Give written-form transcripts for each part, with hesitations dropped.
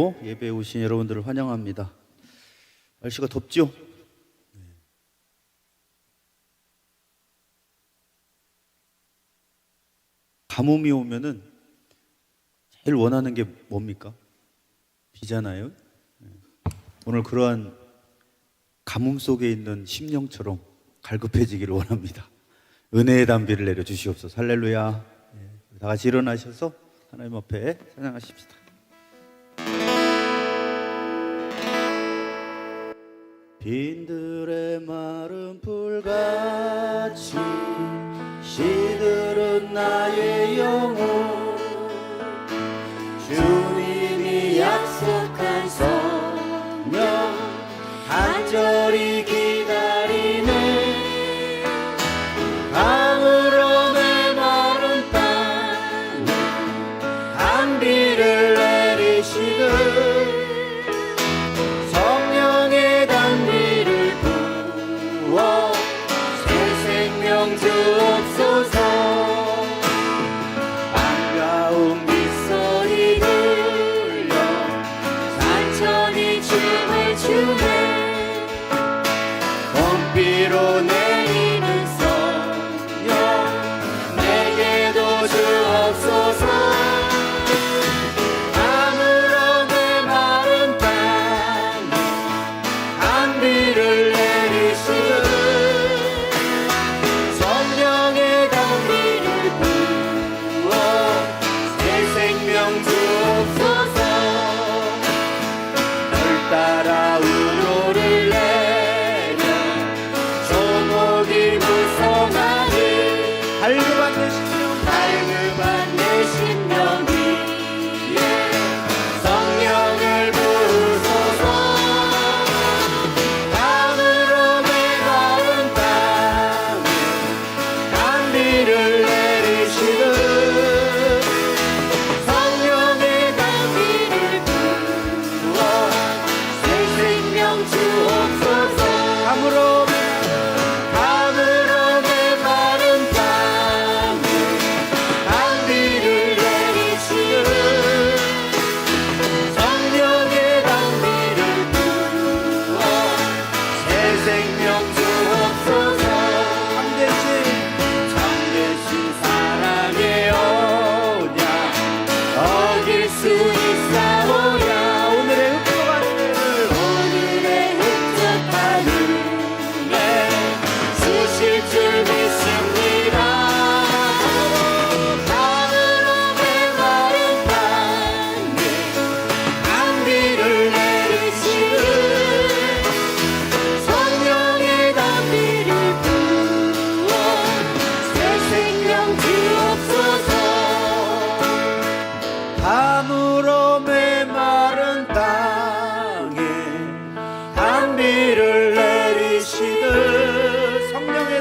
예배로 예배에 오신 여러분들을 환영합니다. 날씨가 덥죠? 가뭄이 오면은 제일 원하는 게 뭡니까? 비잖아요. 오늘 그러한 가뭄 속에 있는 심령처럼 갈급해지기를 원합니다. 은혜의 담비를 내려 주시옵소서. 할렐루야. 다 같이 일어나셔서 하나님 앞에 찬양하십시다. 빈들의 마른 풀같이 시들은 나의 영혼, 주님이 약속한 성령 간절히 기다리네. 강으로 메마른 땅에 단비를 내리시듯 성령의 단비를 부어 새 생명 주옵소서. 반가운 빗소리 들려 산천이 춤을 추네. 봄비로 내리는 성령 내게도 주옵소서. 강으로 메마른 땅에 단비를 내리시듯 성령의 단비를 부어 새 생명 주옵소서. 널 따라 우로를 내려 조목이 무성하니 밝음한 내 심령, 밝음한 내 심령 위에 성령을 부으소서. 강으로 메마른 땅에 단비를 내리시듯 성령의 단비를 부어 새 생명 주옵소서. 강으로 메마른 땅에 단비를 내리시듯 성령의 단비를 부어 새 생명 주옵소서. 참되신 사랑의 언약 어길 수 있사오랴. 오늘의 흡족한 은혜 주실 줄 믿습니다. 강으로 메마른 땅에 단비를 내리시듯 성령의 단비를 부어 새 생명 주옵소서. 강으로 메마른 땅에 단비를 내리시듯 성령의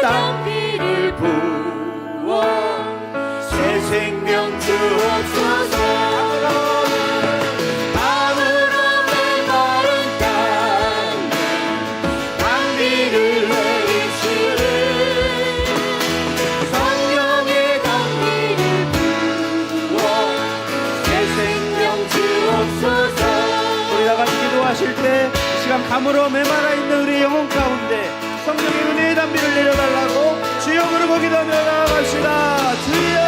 단비를 부어 새 생명 주옵소서. 강으로 메마른 땅에 단비를 내리시듯 성령의 단비를 부어 새 생명 주옵소서. 우리 다 같이 기도하실 때 이 시간 감으로 메마라 있는 우리 영혼 가운데 성령의 은혜의 단비를 내려달라고 주여 부르고 기도하며 나아갑시다. 주여.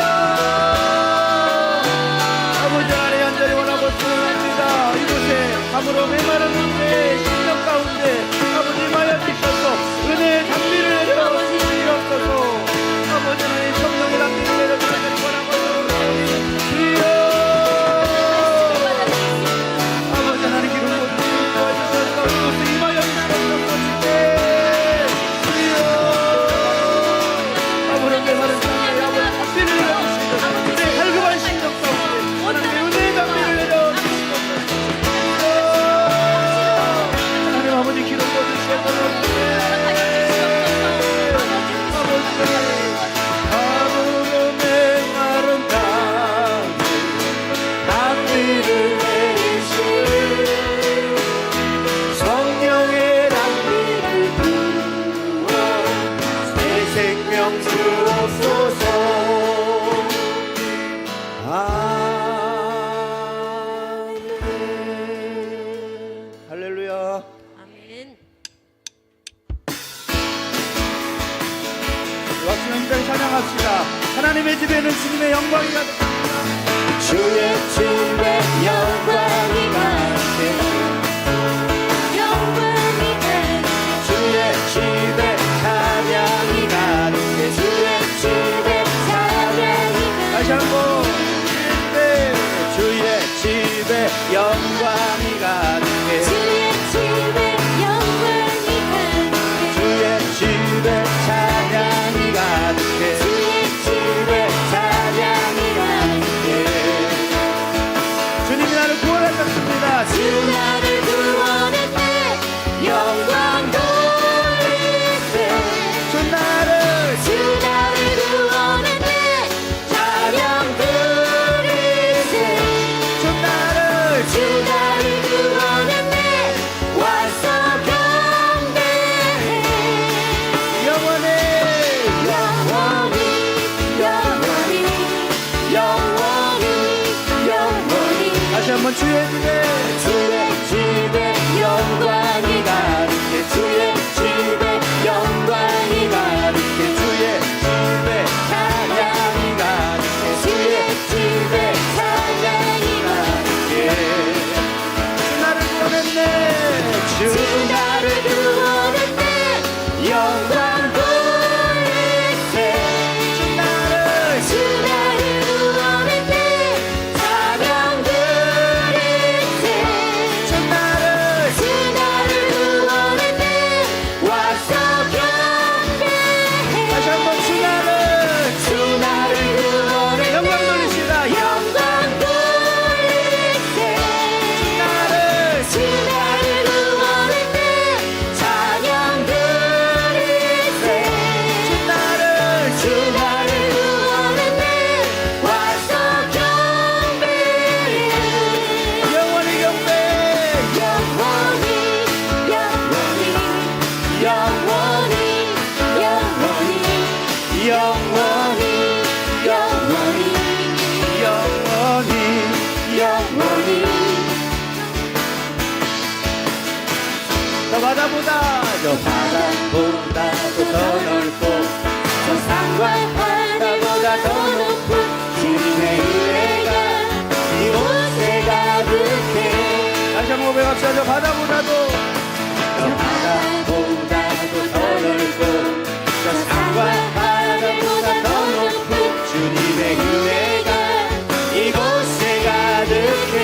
아버지 안에 간절히 원하고 축원합니다. 이곳에 감으로 메마른 우리의 심령 가운데 아버지 임하여 주셔서 은혜의 단비를 내려 주시옵소서. 아버지 하나님 성령의 단비를 내려 주시기 원하고 주여. 아버지 하나님께 구원을 도와주셔서 이곳에 임하여 주시옵소서. 주여. 아버지 메마른 땅에 아버지 단비를 내려주시옵소서. 내 갈급한 심령 가운데 하나님의 은혜의 단비를 내려주시옵소서. 하나님 아버지 기도 집에는 주님의 영광이 가득합니다. 주의 집에 영광이 가득해 영광이 가득해 주의 집에 찬양이 가득해 주의 집에 찬양이 다시 가득해 한번 주의 집에 영광이 가득해 주의 집에 영광이 가득해 주의 집에 찬양이 가득해 주의 집에 찬양이 가득해 주님이 나를 구원하셨습니다. 주 나를 구원했네 영광 돌리세 주 나를 주 나를 구원했네 찬양 드리세 주 나를 주 나를 구원했네 와서 경배해 영원히 영원히 영원히 영원히 영원히 다시 한번 주의 집에 주의 집에 영광이 가득해 주의 집에 영광이 가득해 주의 집에 찬양이 가득해 주의 집에 찬양이 가득해 주 나를 구원했네 주 나를 구원했네 영광 돌리세 주 나를 주 나를 구원했네 찬양 드리세 주 나를 주 나를 구원했네 와서 경배해 다시 한번 주 나를 주 나를 구원했네 영광 돌리시다 영광 돌리세 주 나를 주 나를 구원했네 찬양 드리세 주 나를 주 나를 구원했네 와서 경배해 영원히 경배 영원히 영원히 영원히 영원히 영원히 영원히 영원히 영원히 저 바다보다 저 바다보다도 더 넓고 저 산과 하늘보다 더 높은 주님의 은혜가 이곳에 가득해 다시 한번 고백합시다. 저 바다보다도 저 바다보다도 더 넓고 저 산과 하늘보다 더 높은 주님의 은혜가 이곳에 가득해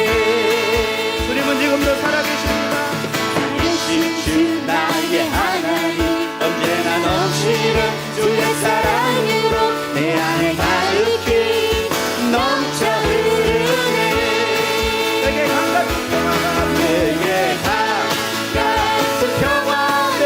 주님은 지금도 살아계십니다. 살아계신 주 나의 하나님 언제나 넘치는 주의 사랑으로 내 안에 가득히 넘쳐 흐르네 내게 감각이 평화가 내게 감각은 평화를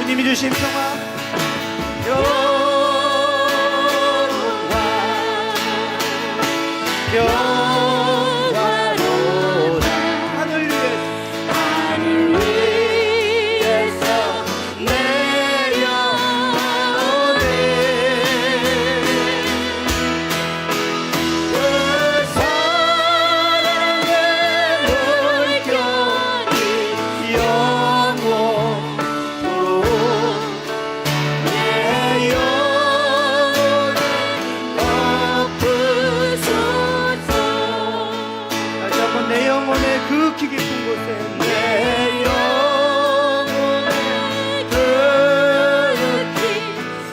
주님이 주신 평화 평화로다. 하늘 위에서 내려오네. 그 사랑의 물결이 영원토록 내 영혼을 덮으소서. 다시 한번 내 영혼의 극히 깊은 곳에 내 영혼의 극히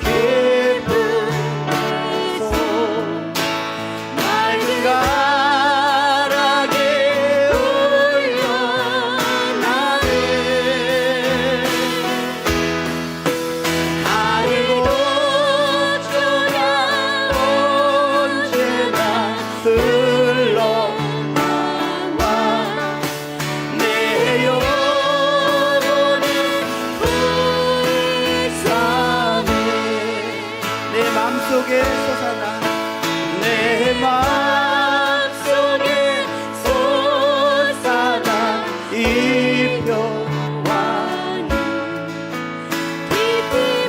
깊은 곳 맑은 가락에 올려나네. 알고 주냐 언제나 흘러나와 내 영혼을 불쌍해. 내 맘속에 솟아나 내 맘속에 솟아나 이 평화는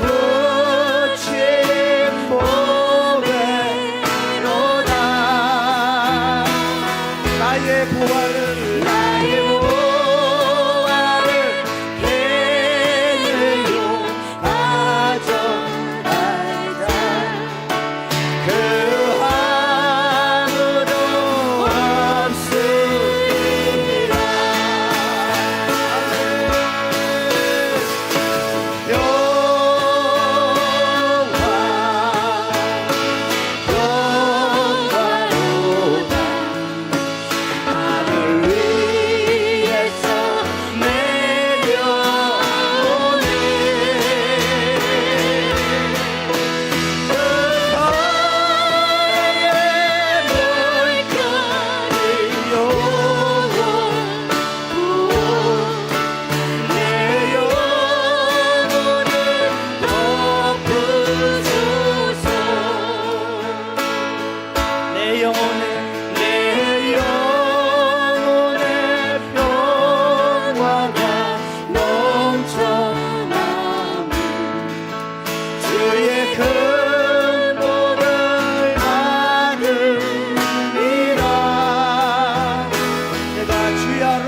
붙인 보배로다. 나의 보화를 해내요 가져가자. 그 아무도 없으리라. 평화로다. 하늘 위에서 내려오네. 그 사랑의 물결이 영원토록 내 영혼을 덮으소서. 내 영혼의 평화가 넘쳐나는 주의 큰 복을 받으리라. 내가 주야로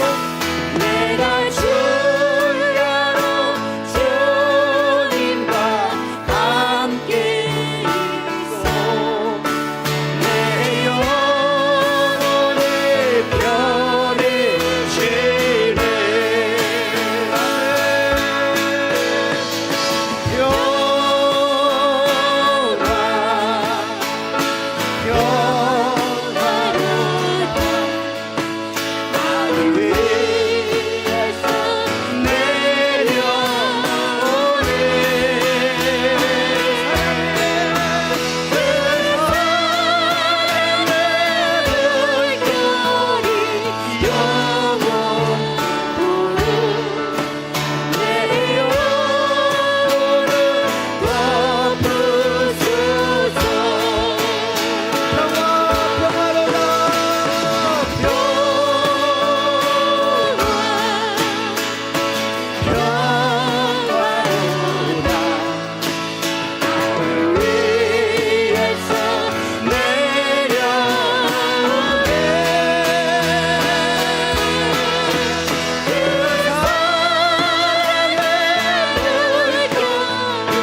주님과 함께 있어 내 영혼의 편히 쉬네. 평화로다. 하늘 위에서 내려오네. 그 사랑의 물결이 영원토록 내 영혼을 덮으소서. 평화로다. 평화로다. 하늘 위에서 내려오네. 그 사랑의 물결이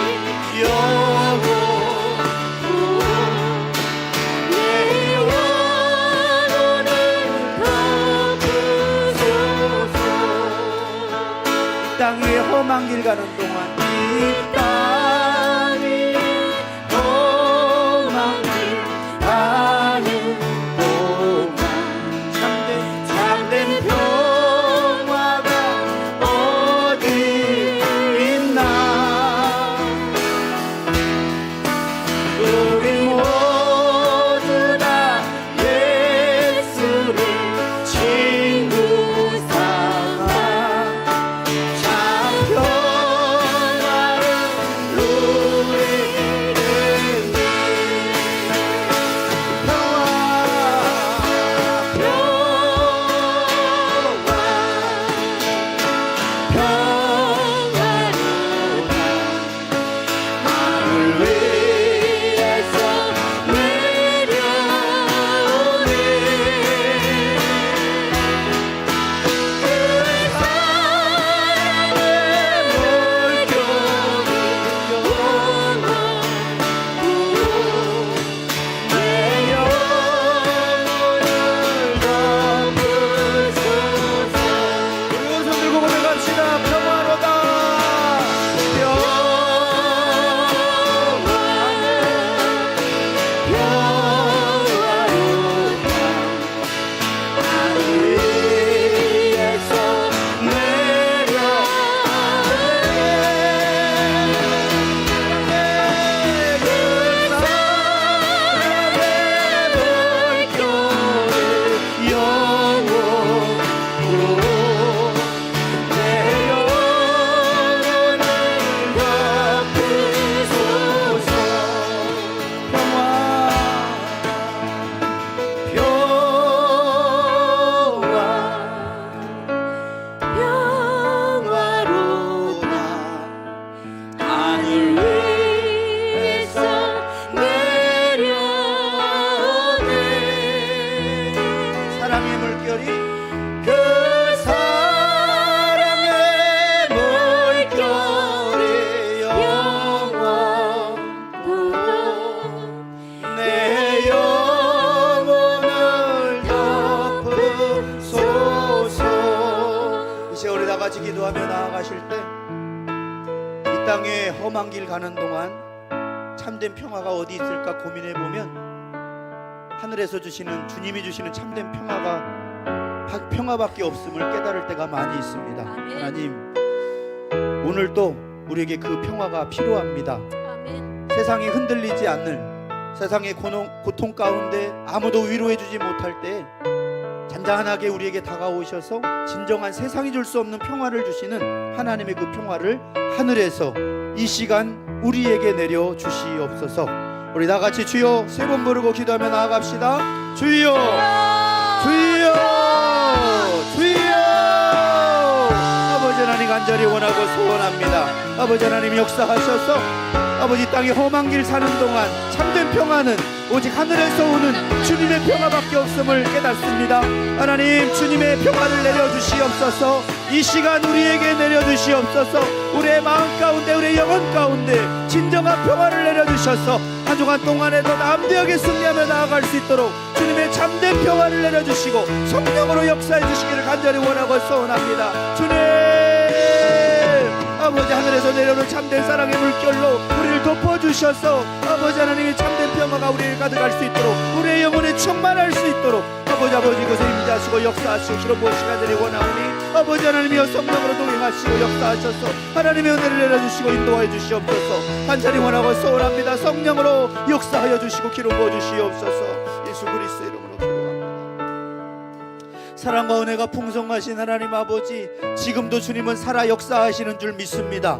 영원토록 내 영혼을 덮으소서. 이 땅 위에 험한 길 가는 동안 이 땅 위에 험한 길 가는 동안 참된 평화가 어디 있나. 우리 모두 다 예수를 친구 삼아 참 평화를 이 땅에 험한 길 가는 동안 참된 평화가 어디 있을까 고민해 보면 하늘에서 주시는, 주님이 주시는 참된 평화밖에 없음을 깨달을 때가 많이 있습니다. 아멘. 하나님, 오늘도 우리에게 그 평화가 필요합니다. 아멘. 세상이 흔들리지 않는, 세상의 고통 가운데 아무도 위로해 주지 못할 때 잔잔하게 우리에게 다가오셔서 진정한 세상이 줄 수 없는 평화를 주시는 하나님의 그 평화를 하늘에서 이 시간 우리에게 내려 주시옵소서. 우리 다 같이 주여 세 번 부르고 기도하며 나아갑시다. 주여, 주여, 주여. 아버지 하나님 간절히 원하고 소원합니다. 아버지 하나님 역사하셔서 아버지 땅에 험한 길 사는 동안 참된 평화는 오직 하늘에서 오는 주님의 평화밖에 없음을 깨닫습니다. 하나님, 주님의 평화를 내려주시옵소서. 이 시간 우리에게 내려주시옵소서. 우리의 마음 가운데, 우리의 영혼 가운데 진정한 평화를 내려주셔서 한 주간 동안에도 담대하게 승리하며 나아갈 수 있도록 주님의 참된 평화를 내려주시고 성령으로 역사해 주시기를 간절히 원하고 소원합니다. 주님, 아버지 하늘에서 내려오는 참된 사랑의 물결로 우리를 덮어주셔서 아버지 하나님의 참된 평화가 우리를 가득할 수 있도록, 우리의 영혼에 충만할 수 있도록 아버지 그것을 임재하시고 역사하시고 기록 보시기를 간절히 원하오니 아버지 하나님이여 성령으로 동행하시고 역사하셔서 하나님의 은혜를 내려주시고 인도하여 주시옵소서. 간절히 원하고 소원합니다. 성령으로 역사하여 주시고 기록 부어주시옵소서. 예수 그리스도의 이름으로 기도합니다. 사랑과 은혜가 풍성하신 하나님 아버지, 지금도 주님은 살아 역사하시는 줄 믿습니다.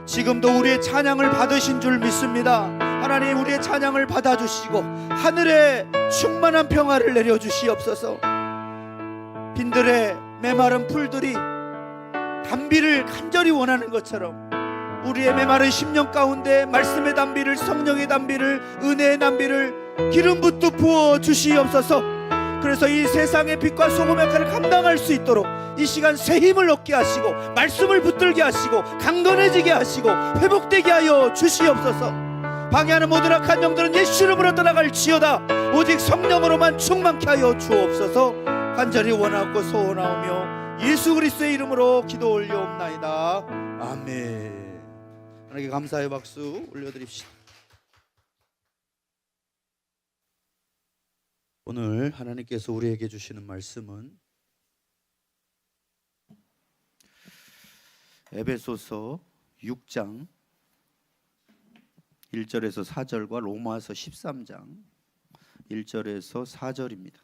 지금도 우리의 찬양을 받으신 줄 믿습니다. 하나님, 우리의 찬양을 받아주시고 하늘에 충만한 평화를 내려주시옵소서. 빈들에 메마른 풀들이 담비를 간절히 원하는 것처럼 우리의 메마른 심령 가운데 말씀의 담비를, 성령의 담비를, 은혜의 담비를 기름 붓듯 부어 주시옵소서. 그래서 이 세상의 빛과 소금의 역할을 감당할 수 있도록 이 시간 새 힘을 얻게 하시고 말씀을 붙들게 하시고 강건해지게 하시고 회복되게 하여 주시옵소서. 방해하는 모든 악한 영들은 예수 이름으로 떠나갈지어다. 오직 성령으로만 충만케 하여 주옵소서. 간절히 원하고 소원하오며 예수 그리스도의 이름으로 기도 올려옵나이다. 아멘. 하나님께 감사의 박수 올려드립시다. 오늘 하나님께서 우리에게 주시는 말씀은 에베소서 6장 1절에서 4절과 로마서 13장 1절에서 4절입니다.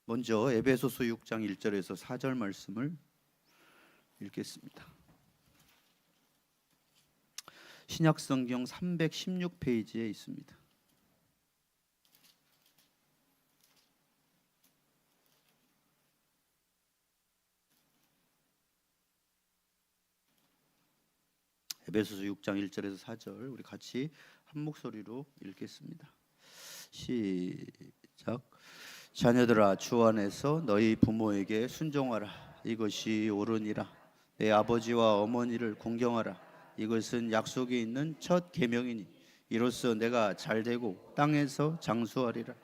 먼저 에베소서 6장 1절에서 4절 말씀을 읽겠습니다. 신약성경 316페이지에 있습니다. 에베소서 6장 1절에서 4절 우리 같이 한 목소리로 읽겠습니다. 시작. 자녀들아, 주 안에서 너희 부모에게 순종하라. 이것이 옳으니라. 내 아버지와 어머니를 공경하라. 이것은 약속이 있는 첫 계명이니 이로써 내가 잘되고 땅에서 장수하리라.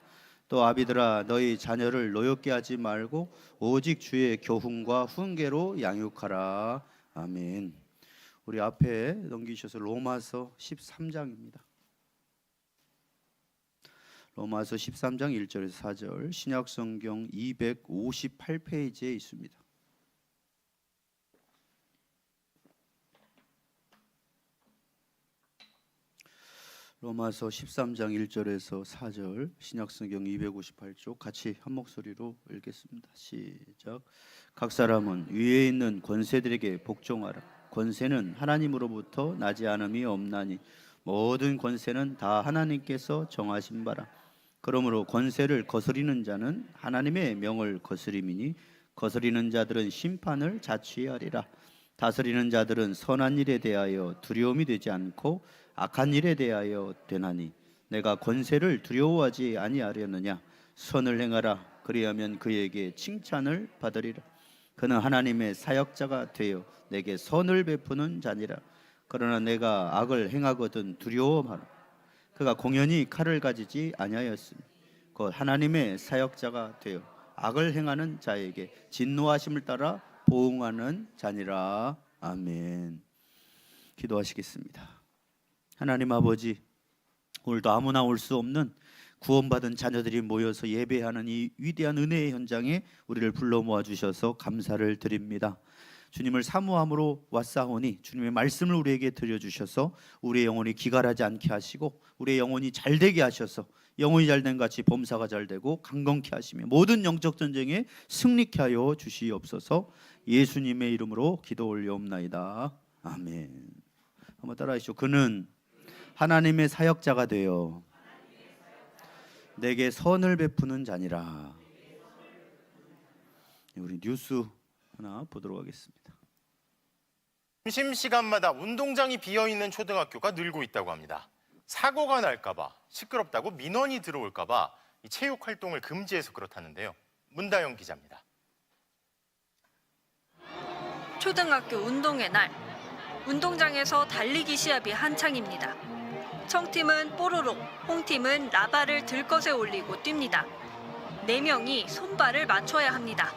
또 아비들아, 너희 자녀를 노엽게 하지 말고 오직 주의 교훈과 훈계로 양육하라. 아멘. 우리 앞에 넘기셔서 로마서 13장입니다. 로마서 13장 1절에서 4절 신약성경 258페이지에 있습니다. 로마서 13장 1절에서 4절 신약성경 258쪽 같이 한 목소리로 읽겠습니다. 시작. 각 사람은 위에 있는 권세들에게 복종하라. 권세는 하나님으로부터 나지 않음이 없나니 모든 권세는 다 하나님께서 정하신 바라. 그러므로 권세를 거스리는 자는 하나님의 명을 거스림이니 거스리는 자들은 심판을 자취하리라. 다스리는 자들은 선한 일에 대하여 두려움이 되지 않고 악한 일에 대하여 되나니 내가 권세를 두려워하지 아니하려느냐. 선을 행하라. 그리하면 그에게 칭찬을 받으리라. 그는 하나님의 사역자가 되어 내게 선을 베푸는 자니라. 그러나 내가 악을 행하거든 두려워하라. 그가 공연히 칼을 가지지 아니하였으니 곧 하나님의 사역자가 되어 악을 행하는 자에게 진노하심을 따라 보응하는 자니라. 아멘. 기도하시겠습니다. 하나님 아버지, 오늘도 아무나 올 수 없는 구원받은 자녀들이 모여서 예배하는 이 위대한 은혜의 현장에 우리를 불러 모아 주셔서 감사를 드립니다. 주님을 사모함으로 왔사오니 주님의 말씀을 우리에게 들려주셔서 우리의 영혼이 기갈하지 않게 하시고 우리의 영혼이 잘되게 하셔서 영혼이 잘된 같이 범사가 잘되고 강건케 하시며 모든 영적 전쟁에 승리케 하여 주시옵소서. 예수님의 이름으로 기도 올려옵나이다. 아멘. 한번 따라하시죠. 그는 하나님의 사역자가 되어 내게 선을 베푸는 자니라. 우리 뉴스 하나 보도록 하겠습니다. 점심시간마다 운동장이 비어있는 초등학교가 늘고 있다고 합니다. 사고가 날까봐, 시끄럽다고 민원이 들어올까봐 이 체육활동을 금지해서 그렇다는데요. 문다영 기자입니다. 초등학교 운동의 날, 운동장에서 달리기 시합이 한창입니다. 청팀은 뽀로로, 홍팀은 라바를 들것에 올리고 뜁니다. 4명이 손발을 맞춰야 합니다.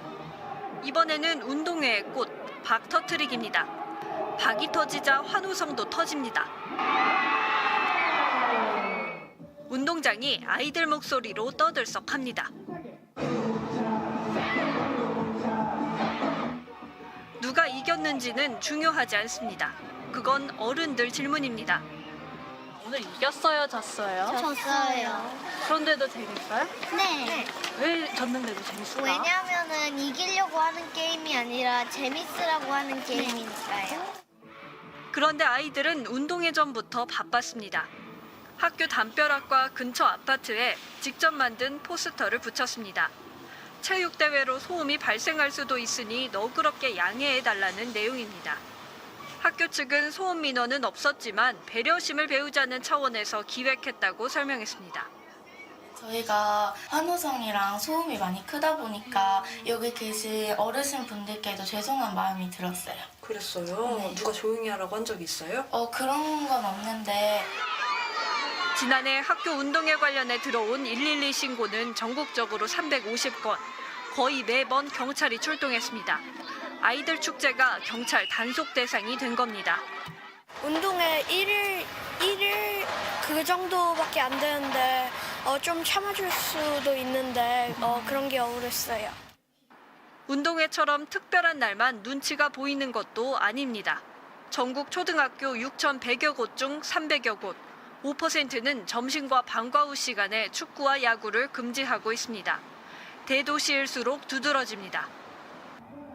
이번에는 운동회의 꽃, 박 터트리기입니다. 박이 터지자 환호성도 터집니다. 운동장이 아이들 목소리로 떠들썩합니다. 누가 이겼는지는 중요하지 않습니다. 그건 어른들 질문입니다. 오늘 이겼어요, 졌어요? 졌어요. 그런데도 재밌어요? 네. 왜 졌는데도 재밌어요? 왜냐면은 이기려고 하는 게임이 아니라 재밌으라고 하는 게임이니까요. 그런데 아이들은 운동회 전부터 바빴습니다. 학교 담벼락과 근처 아파트에 직접 만든 포스터를 붙였습니다. 체육대회로 소음이 발생할 수도 있으니 너그럽게 양해해달라는 내용입니다. 학교 측은 소음 민원은 없었지만 배려심을 배우자는 차원에서 기획했다고 설명했습니다. 저희가 환호성이랑 소음이 많이 크다 보니까 여기 계신 어르신 분들께도 죄송한 마음이 들었어요. 그랬어요? 네. 누가 조용히 하라고 한 적이 있어요? 그런 건 없는데 지난해 학교 운동회 관련해 들어온 112 신고는 전국적으로 350건, 거의 매번 경찰이 출동했습니다. 아이들 축제가 경찰 단속 대상이 된 겁니다. 운동회 1일 그 정도밖에 안 되는데 좀 참아줄 수도 있는데 그런 게 억울했어요. 운동회처럼 특별한 날만 눈치가 보이는 것도 아닙니다. 전국 초등학교 6,100여 곳 중 300여 곳, 5%는 점심과 방과 후 시간에 축구와 야구를 금지하고 있습니다. 대도시일수록 두드러집니다.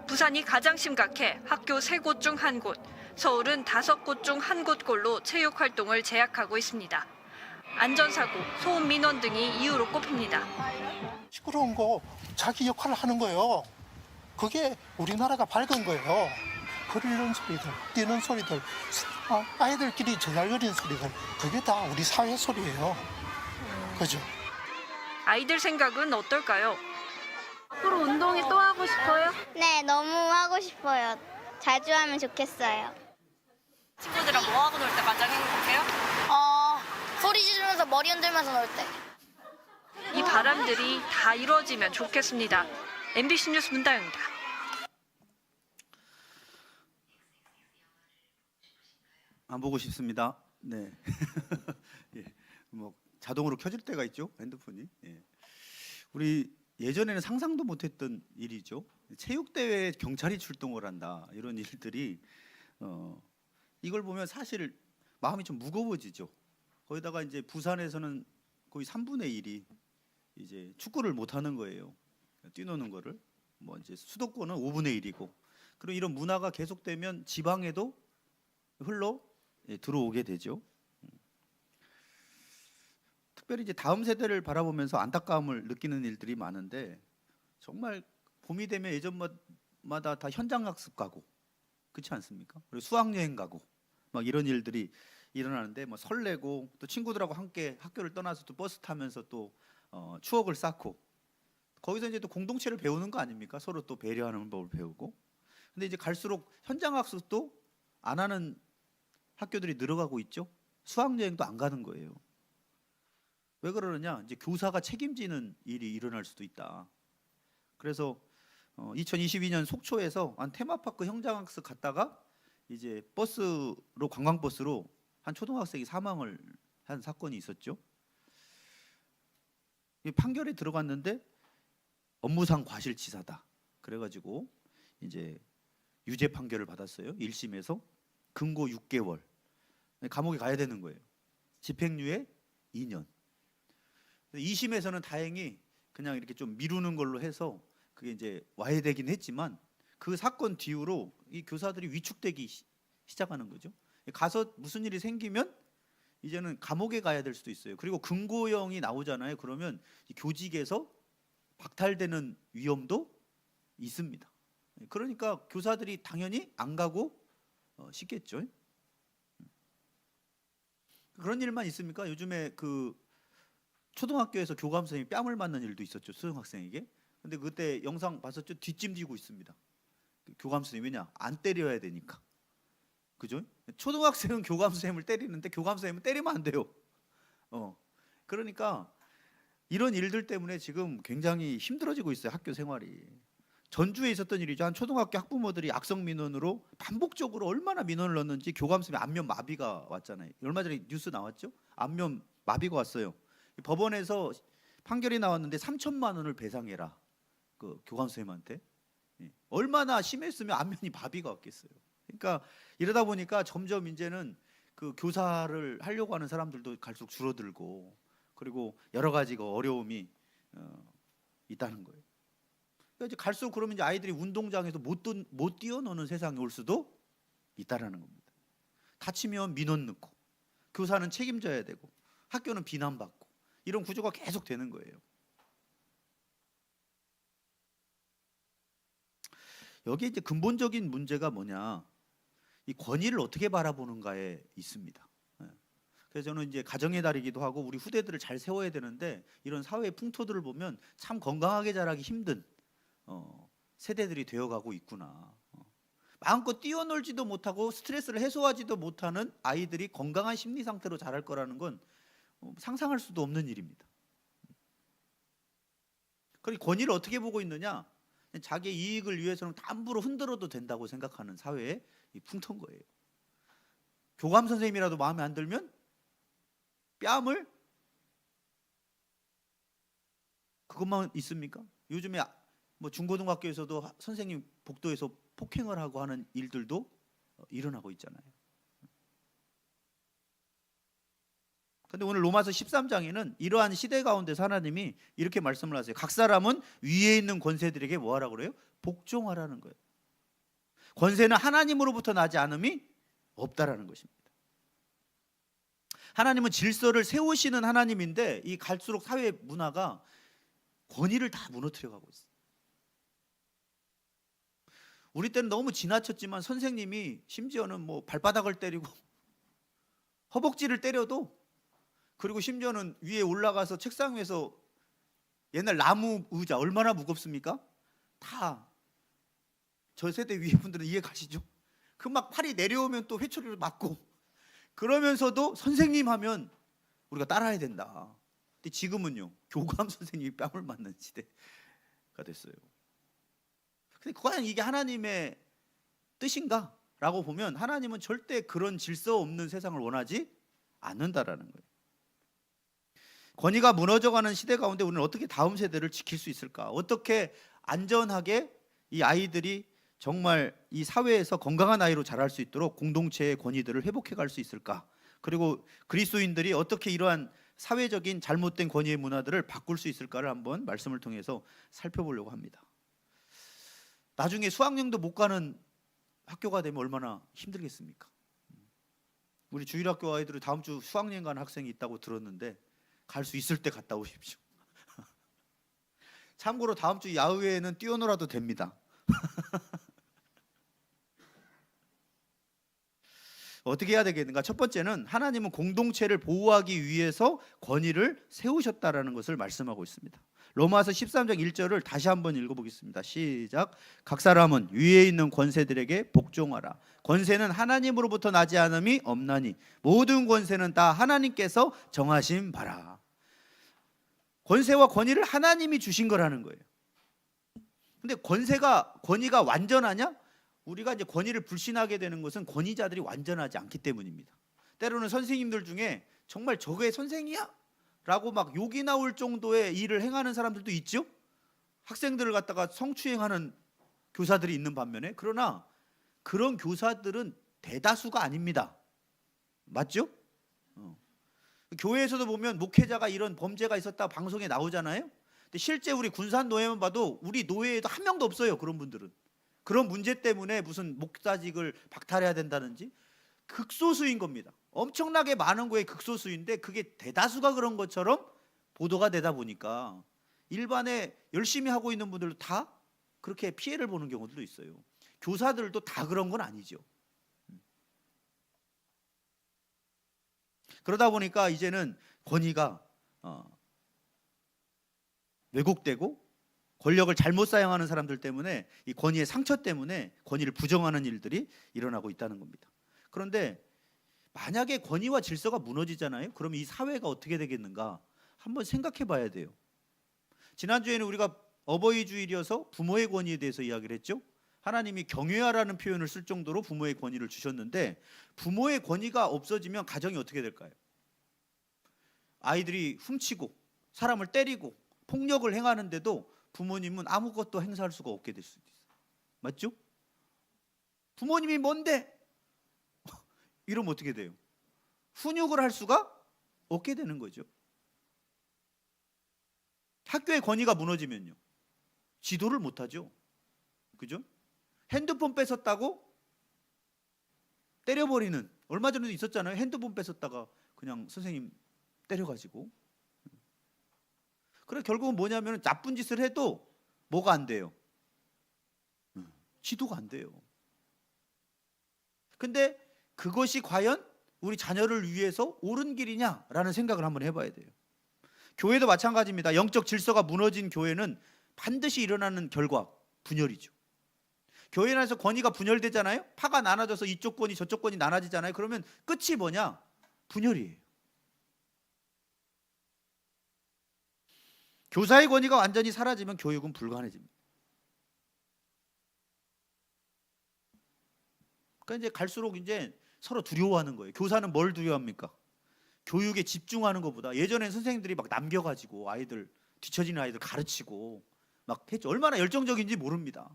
부산이 가장 심각해 학교 3곳 중 1곳, 서울은 5곳 중 1곳꼴로 체육활동을 제약하고 있습니다. 안전사고, 소음 민원 등이 이유로 꼽힙니다. 시끄러운 거 자기 역할을 하는 거예요. 그게 우리나라가 밝은 거예요. 흐르는 소리들, 뛰는 소리들, 아이들끼리 제잘거리는 소리들, 그게 다 우리 사회 소리예요. 그죠? 아이들 생각은 어떨까요? 앞으로 운동회 또 하고 싶어요? 네, 너무 하고 싶어요. 자주 하면 좋겠어요. 친구들이랑 뭐 하고 놀 때 가장 행복해요? 소리 지르면서 머리 흔들면서 놀 때. 이 바람들이 다 이루어지면 좋겠습니다. MBC 뉴스 문다영입니다. 안 보고 싶습니다. 네. 예. 뭐 자동으로 켜질 때가 있죠, 핸드폰이. 예. 우리 예전에는 상상도 못했던 일이죠. 체육대회에 경찰이 출동을 한다, 이런 일들이 이걸 보면 사실 마음이 좀 무거워지죠. 거기다가 이제 부산에서는 거의 3분의 1이 이제 축구를 못 하는 거예요. 뛰노는 거를. 뭐 이제 수도권은 5분의 1이고. 그리고 이런 문화가 계속되면 지방에도 흘러 들어오게 되죠. 특별히 이제 다음 세대를 바라보면서 안타까움을 느끼는 일들이 많은데, 정말 봄이 되면 예전마다 다 현장 학습 가고, 그렇지 않습니까? 그리고 수학 여행 가고 막 이런 일들이 일어나는데, 뭐 설레고 또 친구들하고 함께 학교를 떠나서 또 버스 타면서 또 추억을 쌓고, 거기서 이제 또 공동체를 배우는 거 아닙니까? 서로 또 배려하는 법을 배우고. 근데 이제 갈수록 현장 학습도 안 하는 학교들이 늘어가고 있죠. 수학 여행도 안 가는 거예요. 왜 그러느냐? 이제 교사가 책임지는 일이 일어날 수도 있다. 그래서 2022년 속초에서 한 테마파크 형장학습 갔다가 이제 버스로 관광버스로 한 초등학생이 사망을 한 사건이 있었죠. 이 판결에 들어갔는데 업무상 과실치사다. 그래가지고 이제 유죄 판결을 받았어요. 1심에서 금고 6개월 감옥에 가야 되는 거예요. 집행유예 2년. 2심에서는 다행히 그냥 이렇게 좀 미루는 걸로 해서 그게 이제 와해되긴 했지만 그 사건 뒤로 이 교사들이 위축되기 시작하는 거죠. 가서 무슨 일이 생기면 이제는 감옥에 가야 될 수도 있어요. 그리고 금고형이 나오잖아요. 그러면 이 교직에서 박탈되는 위험도 있습니다. 그러니까 교사들이 당연히 안 가고 싶겠죠. 그런 일만 있습니까? 요즘에 그 초등학교에서 교감 선생님이 뺨을 맞는 일도 있었죠. 수능학생에게. 근데 그때 영상 봤었죠? 뒷짐 지고 있습니다. 교감 선생님 왜냐? 안 때려야 되니까. 그죠? 초등학생은 교감 선생님을 때리는데 교감 선생님은 때리면 안 돼요. 그러니까 이런 일들 때문에 지금 굉장히 힘들어지고 있어요. 학교 생활이. 전주에 있었던 일이죠. 한 초등학교 학부모들이 악성 민원으로 반복적으로 얼마나 민원을 넣었는지 교감 선생님 안면 마비가 왔잖아요. 얼마 전에 뉴스 나왔죠? 안면 마비가 왔어요. 법원에서 판결이 나왔는데 3천만 원을 배상해라. 그 교감 선생님한테. 얼마나 심했으면 안면이 마비가 왔겠어요. 그러니까 이러다 보니까 점점 이제는 그 교사를 하려고 하는 사람들도 갈수록 줄어들고 그리고 여러 가지가 어려움이 있다는 거예요. 그러니까 이제 갈수록 그러면 이제 아이들이 운동장에서 못 뛰어노는 세상이 올 수도 있다라는 겁니다. 다치면 민원 넣고 교사는 책임져야 되고 학교는 비난받고 이런 구조가 계속 되는 거예요. 여기에 이제 근본적인 문제가 뭐냐? 이 권위를 어떻게 바라보는가에 있습니다. 그래서 저는 이제 가정의 달이기도 하고 우리 후대들을 잘 세워야 되는데 이런 사회의 풍토들을 보면 참 건강하게 자라기 힘든 세대들이 되어가고 있구나. 마음껏 뛰어놀지도 못하고 스트레스를 해소하지도 못하는 아이들이 건강한 심리 상태로 자랄 거라는 건 상상할 수도 없는 일입니다. 그리고 권위를 어떻게 보고 있느냐? 자기 이익을 위해서는 함부로 흔들어도 된다고 생각하는 사회의 풍토인 거예요. 교감 선생님이라도 마음에 안 들면 뺨을 그것만 있습니까? 요즘에 뭐 중고등학교에서도 선생님 복도에서 폭행을 하고 하는 일들도 일어나고 있잖아요. 근데 오늘 로마서 13장에는 이러한 시대 가운데서 하나님이 이렇게 말씀을 하세요. 각 사람은 위에 있는 권세들에게 뭐 하라고 그래요? 복종하라는 거예요. 권세는 하나님으로부터 나지 않음이 없다라는 것입니다. 하나님은 질서를 세우시는 하나님인데 이 갈수록 사회 문화가 권위를 다 무너뜨려 가고 있어요. 우리 때는 너무 지나쳤지만 선생님이 심지어는 뭐 발바닥을 때리고 허벅지를 때려도 그리고 심지어는 위에 올라가서 책상 위에서 옛날 나무 의자 얼마나 무겁습니까? 다 저 세대 위에 분들은 이해 가시죠? 그 막 팔이 내려오면 또 회초리를 맞고 그러면서도 선생님 하면 우리가 따라야 된다. 근데 지금은요 교감 선생님이 뺨을 맞는 시대가 됐어요. 근데 과연 이게 하나님의 뜻인가? 라고 보면 하나님은 절대 그런 질서 없는 세상을 원하지 않는다라는 거예요. 권위가 무너져가는 시대 가운데 우리는 어떻게 다음 세대를 지킬 수 있을까? 어떻게 안전하게 이 아이들이 정말 이 사회에서 건강한 아이로 자랄 수 있도록 공동체의 권위들을 회복해 갈 수 있을까? 그리고 그리스도인들이 어떻게 이러한 사회적인 잘못된 권위의 문화들을 바꿀 수 있을까를 한번 말씀을 통해서 살펴보려고 합니다. 나중에 수학여행도 못 가는 학교가 되면 얼마나 힘들겠습니까? 우리 주일학교 아이들이 다음 주 수학여행 가는 학생이 있다고 들었는데 갈 수 있을 때 갔다 오십시오. 참고로 다음 주 야외에는 뛰어놀아도 됩니다. 어떻게 해야 되겠는가? 첫 번째는 하나님은 공동체를 보호하기 위해서 권위를 세우셨다라는 것을 말씀하고 있습니다. 로마서 13장 1절을 다시 한번 읽어보겠습니다. 시작. 각 사람은 위에 있는 권세들에게 복종하라. 권세는 하나님으로부터 나지 않음이 없나니 모든 권세는 다 하나님께서 정하신 바라. 권세와 권위를 하나님이 주신 거라는 거예요. 근데 권위가 완전하냐? 우리가 이제 권위를 불신하게 되는 것은 권위자들이 완전하지 않기 때문입니다. 때로는 선생님들 중에 정말 저게 선생이야? 라고 막 욕이 나올 정도의 일을 행하는 사람들도 있죠. 학생들을 갖다가 성추행하는 교사들이 있는 반면에, 그러나 그런 교사들은 대다수가 아닙니다. 맞죠? 교회에서도 보면 목회자가 이런 범죄가 있었다 방송에 나오잖아요. 근데 실제 우리 군산 노예만 봐도 우리 노예에도 한 명도 없어요. 그런 분들은 그런 문제 때문에 무슨 목사직을 박탈해야 된다는지 극소수인 겁니다. 엄청나게 많은 거에 극소수인데 그게 대다수가 그런 것처럼 보도가 되다 보니까 일반에 열심히 하고 있는 분들도 다 그렇게 피해를 보는 경우들도 있어요. 교사들도 다 그런 건 아니죠. 그러다 보니까 이제는 권위가 왜곡되고 권력을 잘못 사용하는 사람들 때문에 이 권위의 상처 때문에 권위를 부정하는 일들이 일어나고 있다는 겁니다. 그런데 만약에 권위와 질서가 무너지잖아요. 그럼 이 사회가 어떻게 되겠는가 한번 생각해 봐야 돼요. 지난주에는 우리가 어버이 주일이어서 부모의 권위에 대해서 이야기를 했죠. 하나님이 경외하라는 표현을 쓸 정도로 부모의 권위를 주셨는데 부모의 권위가 없어지면 가정이 어떻게 될까요? 아이들이 훔치고 사람을 때리고 폭력을 행하는데도 부모님은 아무것도 행사할 수가 없게 될 수도 있어요. 맞죠? 부모님이 뭔데? 이러면 어떻게 돼요? 훈육을 할 수가 없게 되는 거죠. 학교의 권위가 무너지면요, 지도를 못하죠. 그죠? 핸드폰 뺏었다고 때려버리는, 얼마 전에도 있었잖아요. 핸드폰 뺏었다가 그냥 선생님 때려가지고. 그래 결국은 뭐냐면 나쁜 짓을 해도 뭐가 안 돼요? 지도가 안 돼요. 근데 그것이 과연 우리 자녀를 위해서 옳은 길이냐라는 생각을 한번 해봐야 돼요. 교회도 마찬가지입니다. 영적 질서가 무너진 교회는 반드시 일어나는 결과 분열이죠. 교회 안에서 권위가 분열되잖아요. 파가 나눠져서 이쪽 권위 저쪽 권위 나눠지잖아요. 그러면 끝이 뭐냐? 분열이에요. 교사의 권위가 완전히 사라지면 교육은 불가능해집니다. 그러니까 이제 갈수록 이제 서로 두려워하는 거예요. 교사는 뭘 두려워합니까? 교육에 집중하는 것보다. 예전엔 선생님들이 막 남겨가지고 아이들, 뒤처지는 아이들 가르치고 막 했죠. 얼마나 열정적인지 모릅니다.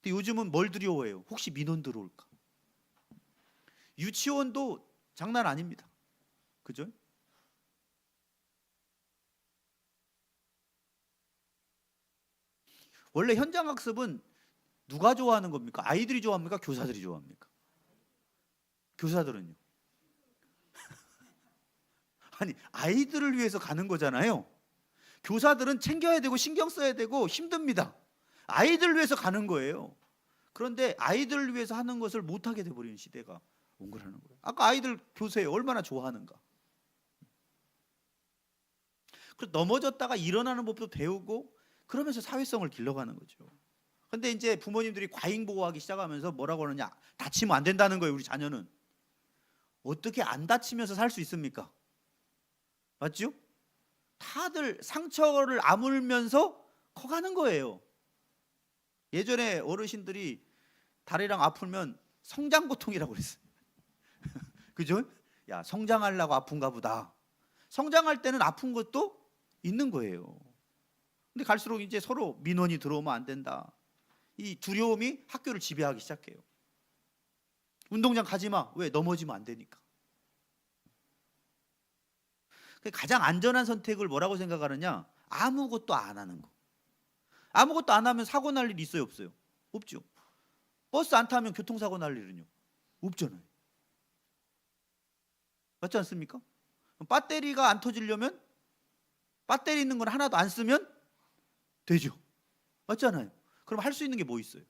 근데 요즘은 뭘 두려워해요? 혹시 민원 들어올까? 유치원도 장난 아닙니다. 그죠? 원래 현장 학습은 누가 좋아하는 겁니까? 아이들이 좋아합니까? 교사들이 좋아합니까? 교사들은요? 아니, 아이들을 위해서 가는 거잖아요. 교사들은 챙겨야 되고 신경 써야 되고 힘듭니다. 아이들을 위해서 가는 거예요. 그런데 아이들을 위해서 하는 것을 못하게 돼버리는 시대가 온 거라는 거예요. 아까 아이들 교세요. 얼마나 좋아하는가. 그래서 넘어졌다가 일어나는 법도 배우고 그러면서 사회성을 길러가는 거죠. 근데 이제 부모님들이 과잉보호하기 시작하면서 뭐라고 하느냐? 다치면 안 된다는 거예요. 우리 자녀는. 어떻게 안 다치면서 살 수 있습니까? 맞죠? 다들 상처를 아물면서 커가는 거예요. 예전에 어르신들이 다리랑 아프면 성장고통이라고 그랬어요. 그죠? 야, 성장하려고 아픈가 보다. 성장할 때는 아픈 것도 있는 거예요. 근데 갈수록 이제 서로 민원이 들어오면 안 된다. 이 두려움이 학교를 지배하기 시작해요. 운동장 가지 마. 왜? 넘어지면 안 되니까. 가장 안전한 선택을 뭐라고 생각하느냐? 아무것도 안 하는 거. 아무것도 안 하면 사고 날 일 있어요, 없어요? 없죠. 버스 안 타면 교통사고 날 일은요? 없잖아요. 맞지 않습니까? 배터리가 안 터지려면 배터리 있는 건 하나도 안 쓰면 되죠. 맞잖아요. 그럼 할 수 있는 게 뭐 있어요?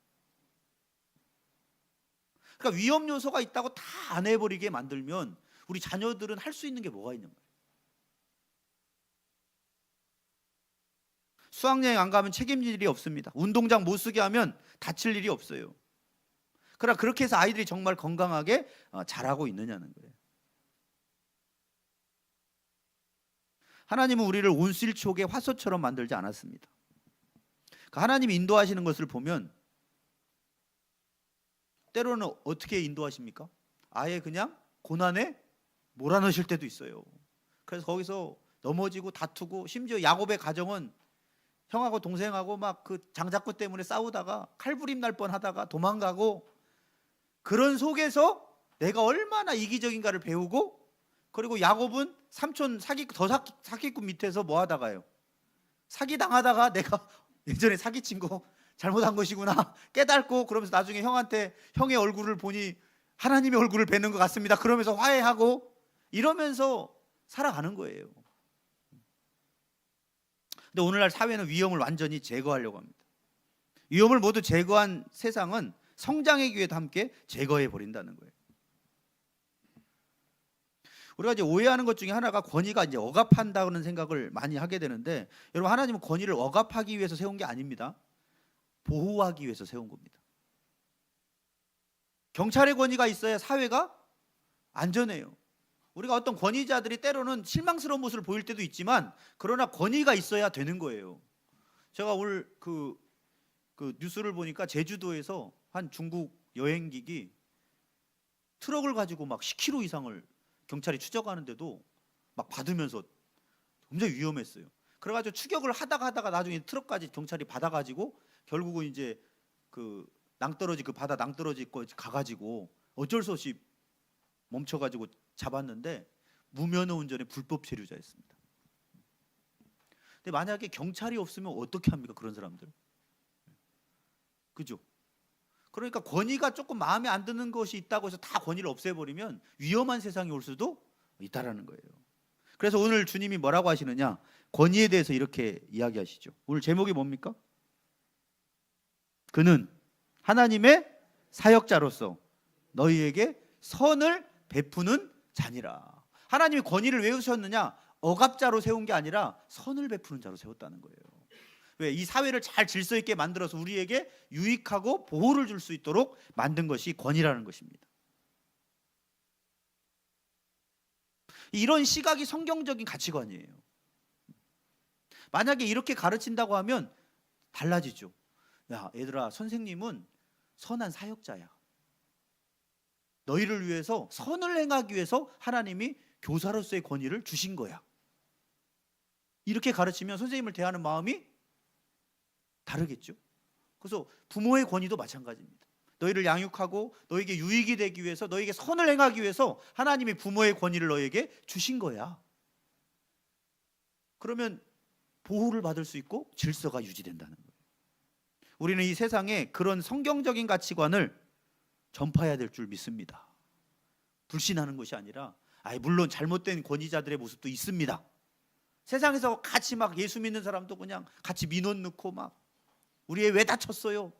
그러니까 위험 요소가 있다고 다 안 해버리게 만들면 우리 자녀들은 할 수 있는 게 뭐가 있는 거예요? 수학여행 안 가면 책임질 일이 없습니다. 운동장 못 쓰게 하면 다칠 일이 없어요. 그러나 그렇게 해서 아이들이 정말 건강하게 자라고 있느냐는 거예요. 하나님은 우리를 온실촉의 화소처럼 만들지 않았습니다. 하나님이 인도하시는 것을 보면 때로는 어떻게 인도하십니까? 아예 그냥 고난에 몰아넣으실 때도 있어요. 그래서 거기서 넘어지고 다투고, 심지어 야곱의 가정은 형하고 동생하고 막 그 장자권 때문에 싸우다가 칼부림 날 뻔하다가 도망가고, 그런 속에서 내가 얼마나 이기적인가를 배우고, 그리고 야곱은 삼촌 사기꾼 밑에서 뭐 하다가요, 사기 당하다가 내가 예전에 사기친 거 잘못한 것이구나 깨닫고, 그러면서 나중에 형한테 형의 얼굴을 보니 하나님의 얼굴을 뵈는 것 같습니다 그러면서 화해하고, 이러면서 살아가는 거예요. 근데 오늘날 사회는 위험을 완전히 제거하려고 합니다. 위험을 모두 제거한 세상은 성장의 기회도 함께 제거해 버린다는 거예요. 우리가 이제 오해하는 것 중에 하나가 권위가 이제 억압한다는 생각을 많이 하게 되는데, 여러분, 하나님은 권위를 억압하기 위해서 세운 게 아닙니다. 보호하기 위해서 세운 겁니다. 경찰의 권위가 있어야 사회가 안전해요. 우리가 어떤 권위자들이 때로는 실망스러운 모습을 보일 때도 있지만, 그러나 권위가 있어야 되는 거예요. 제가 오늘 그 뉴스를 보니까 제주도에서 한 중국 여행객이 트럭을 가지고 막 10km 이상을 경찰이 추적하는데도 막 받으면서 굉장히 위험했어요. 그래가지고 추격을 하다가 나중에 트럭까지 경찰이 받아가지고 결국은 이제 그 낭떠러지, 그 바다 낭떠러지 거 가가지고 어쩔 수 없이 멈춰가지고 잡았는데 무면허 운전의 불법 체류자였습니다. 근데 만약에 경찰이 없으면 어떻게 합니까, 그런 사람들? 그죠? 그러니까 권위가 조금 마음에 안 드는 것이 있다고 해서 다 권위를 없애버리면 위험한 세상이 올 수도 있다라는 거예요. 그래서 오늘 주님이 뭐라고 하시느냐, 권위에 대해서 이렇게 이야기하시죠. 오늘 제목이 뭡니까? 그는 하나님의 사역자로서 너희에게 선을 베푸는 자니라. 하나님이 권위를 왜 세웠느냐? 억압자로 세운 게 아니라 선을 베푸는 자로 세웠다는 거예요. 왜? 이 사회를 잘 질서 있게 만들어서 우리에게 유익하고 보호를 줄 수 있도록 만든 것이 권위라는 것입니다. 이런 시각이 성경적인 가치관이에요. 만약에 이렇게 가르친다고 하면 달라지죠. 야, 얘들아, 선생님은 선한 사역자야. 너희를 위해서 선을 행하기 위해서 하나님이 교사로서의 권위를 주신 거야. 이렇게 가르치면 선생님을 대하는 마음이 다르겠죠. 그래서 부모의 권위도 마찬가지입니다. 너희를 양육하고 너에게 유익이 되기 위해서, 너에게 선을 행하기 위해서 하나님이 부모의 권위를 너에게 주신 거야. 그러면 보호를 받을 수 있고 질서가 유지된다는 거예요. 우리는 이 세상에 그런 성경적인 가치관을 전파해야 될 줄 믿습니다. 불신하는 것이 아니라, 물론 잘못된 권위자들의 모습도 있습니다. 세상에서 같이 막 예수 믿는 사람도 그냥 같이 민원 넣고 막 우리 애 왜 다쳤어요?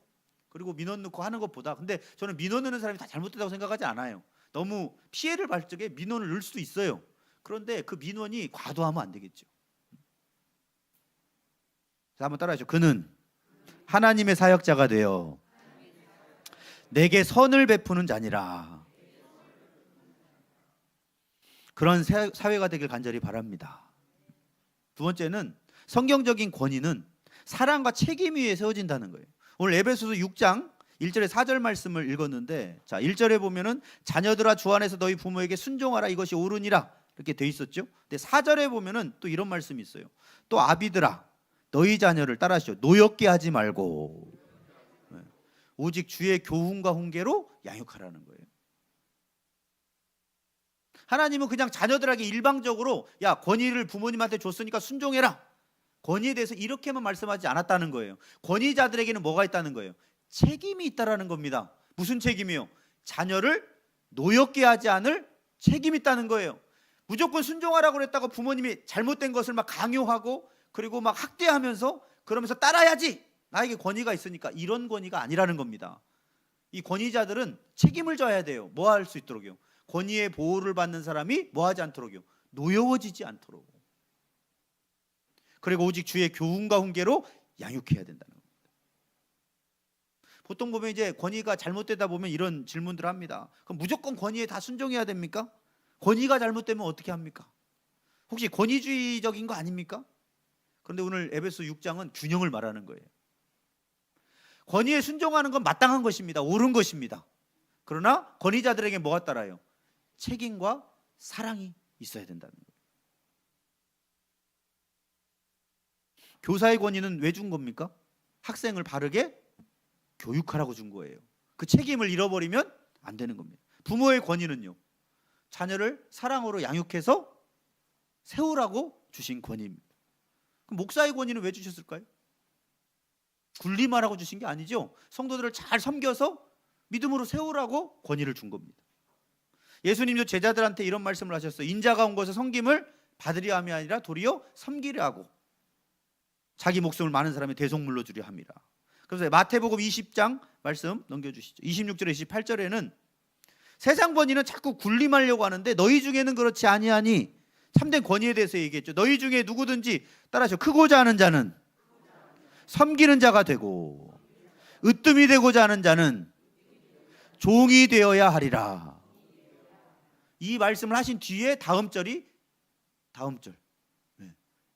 그리고 민원 넣고 하는 것보다, 근데 저는 민원 넣는 사람이 다 잘못됐다고 생각하지 않아요. 너무 피해를 받을 적에 민원을 넣을 수도 있어요. 그런데 그 민원이 과도하면 안 되겠죠. 자, 한번 따라하죠. 그는 하나님의 사역자가 되어 내게 선을 베푸는 자니라. 그런 사회가 되길 간절히 바랍니다. 두 번째는, 성경적인 권위는 사랑과 책임 위에 세워진다는 거예요. 오늘 에베소서 6장 1절에 4절 말씀을 읽었는데, 자, 1절에 보면은 자녀들아 주 안에서 너희 부모에게 순종하라, 이것이 옳으니라, 이렇게 돼 있었죠. 근데 4절에 보면은 또 이런 말씀이 있어요. 또 아비들아 너희 자녀를 따라하시오. 노엽게 하지 말고 오직 주의 교훈과 훈계로 양육하라는 거예요. 하나님은 그냥 자녀들에게 일방적으로 야, 권위를 부모님한테 줬으니까 순종해라, 권위에 대해서 이렇게만 말씀하지 않았다는 거예요. 권위자들에게는 뭐가 있다는 거예요? 책임이 있다라는 겁니다. 무슨 책임이요? 자녀를 노엽게 하지 않을 책임이 있다는 거예요. 무조건 순종하라고 그랬다고 부모님이 잘못된 것을 막 강요하고 그리고 막 학대하면서 그러면서 따라야지, 나에게 권위가 있으니까, 이런 권위가 아니라는 겁니다. 이 권위자들은 책임을 져야 돼요. 뭐 할 수 있도록요? 권위의 보호를 받는 사람이 뭐 하지 않도록요? 노여워지지 않도록. 그리고 오직 주의 교훈과 훈계로 양육해야 된다는 겁니다. 보통 보면 이제 권위가 잘못되다 보면 이런 질문들을 합니다. 그럼 무조건 권위에 다 순종해야 됩니까? 권위가 잘못되면 어떻게 합니까? 혹시 권위주의적인 거 아닙니까? 그런데 오늘 에베소 6장은 균형을 말하는 거예요. 권위에 순종하는 건 마땅한 것입니다. 옳은 것입니다. 그러나 권위자들에게 뭐가 따라요? 책임과 사랑이 있어야 된다는 거예요. 교사의 권위는 왜 준 겁니까? 학생을 바르게 교육하라고 준 거예요. 그 책임을 잃어버리면 안 되는 겁니다. 부모의 권위는요, 자녀를 사랑으로 양육해서 세우라고 주신 권위입니다. 그럼 목사의 권위는 왜 주셨을까요? 군림하라고 주신 게 아니죠. 성도들을 잘 섬겨서 믿음으로 세우라고 권위를 준 겁니다. 예수님도 제자들한테 이런 말씀을 하셨어요. 인자가 온 것은 섬김을 받으려 함이 아니라 도리어 섬기려 하고 자기 목숨을 많은 사람의 대속물로 주려 함이라. 그래서 마태복음 20장 말씀 넘겨주시죠. 26절에 28절에는 세상 권위는 자꾸 군림하려고 하는데 너희 중에는 그렇지 아니하니, 참된 권위에 대해서 얘기했죠. 너희 중에 누구든지 따라하시오. 크고자 하는 자는 섬기는 자가 되고 으뜸이 되고자 하는 자는 종이 되어야 하리라. 이 말씀을 하신 뒤에 다음 절이 다음 절.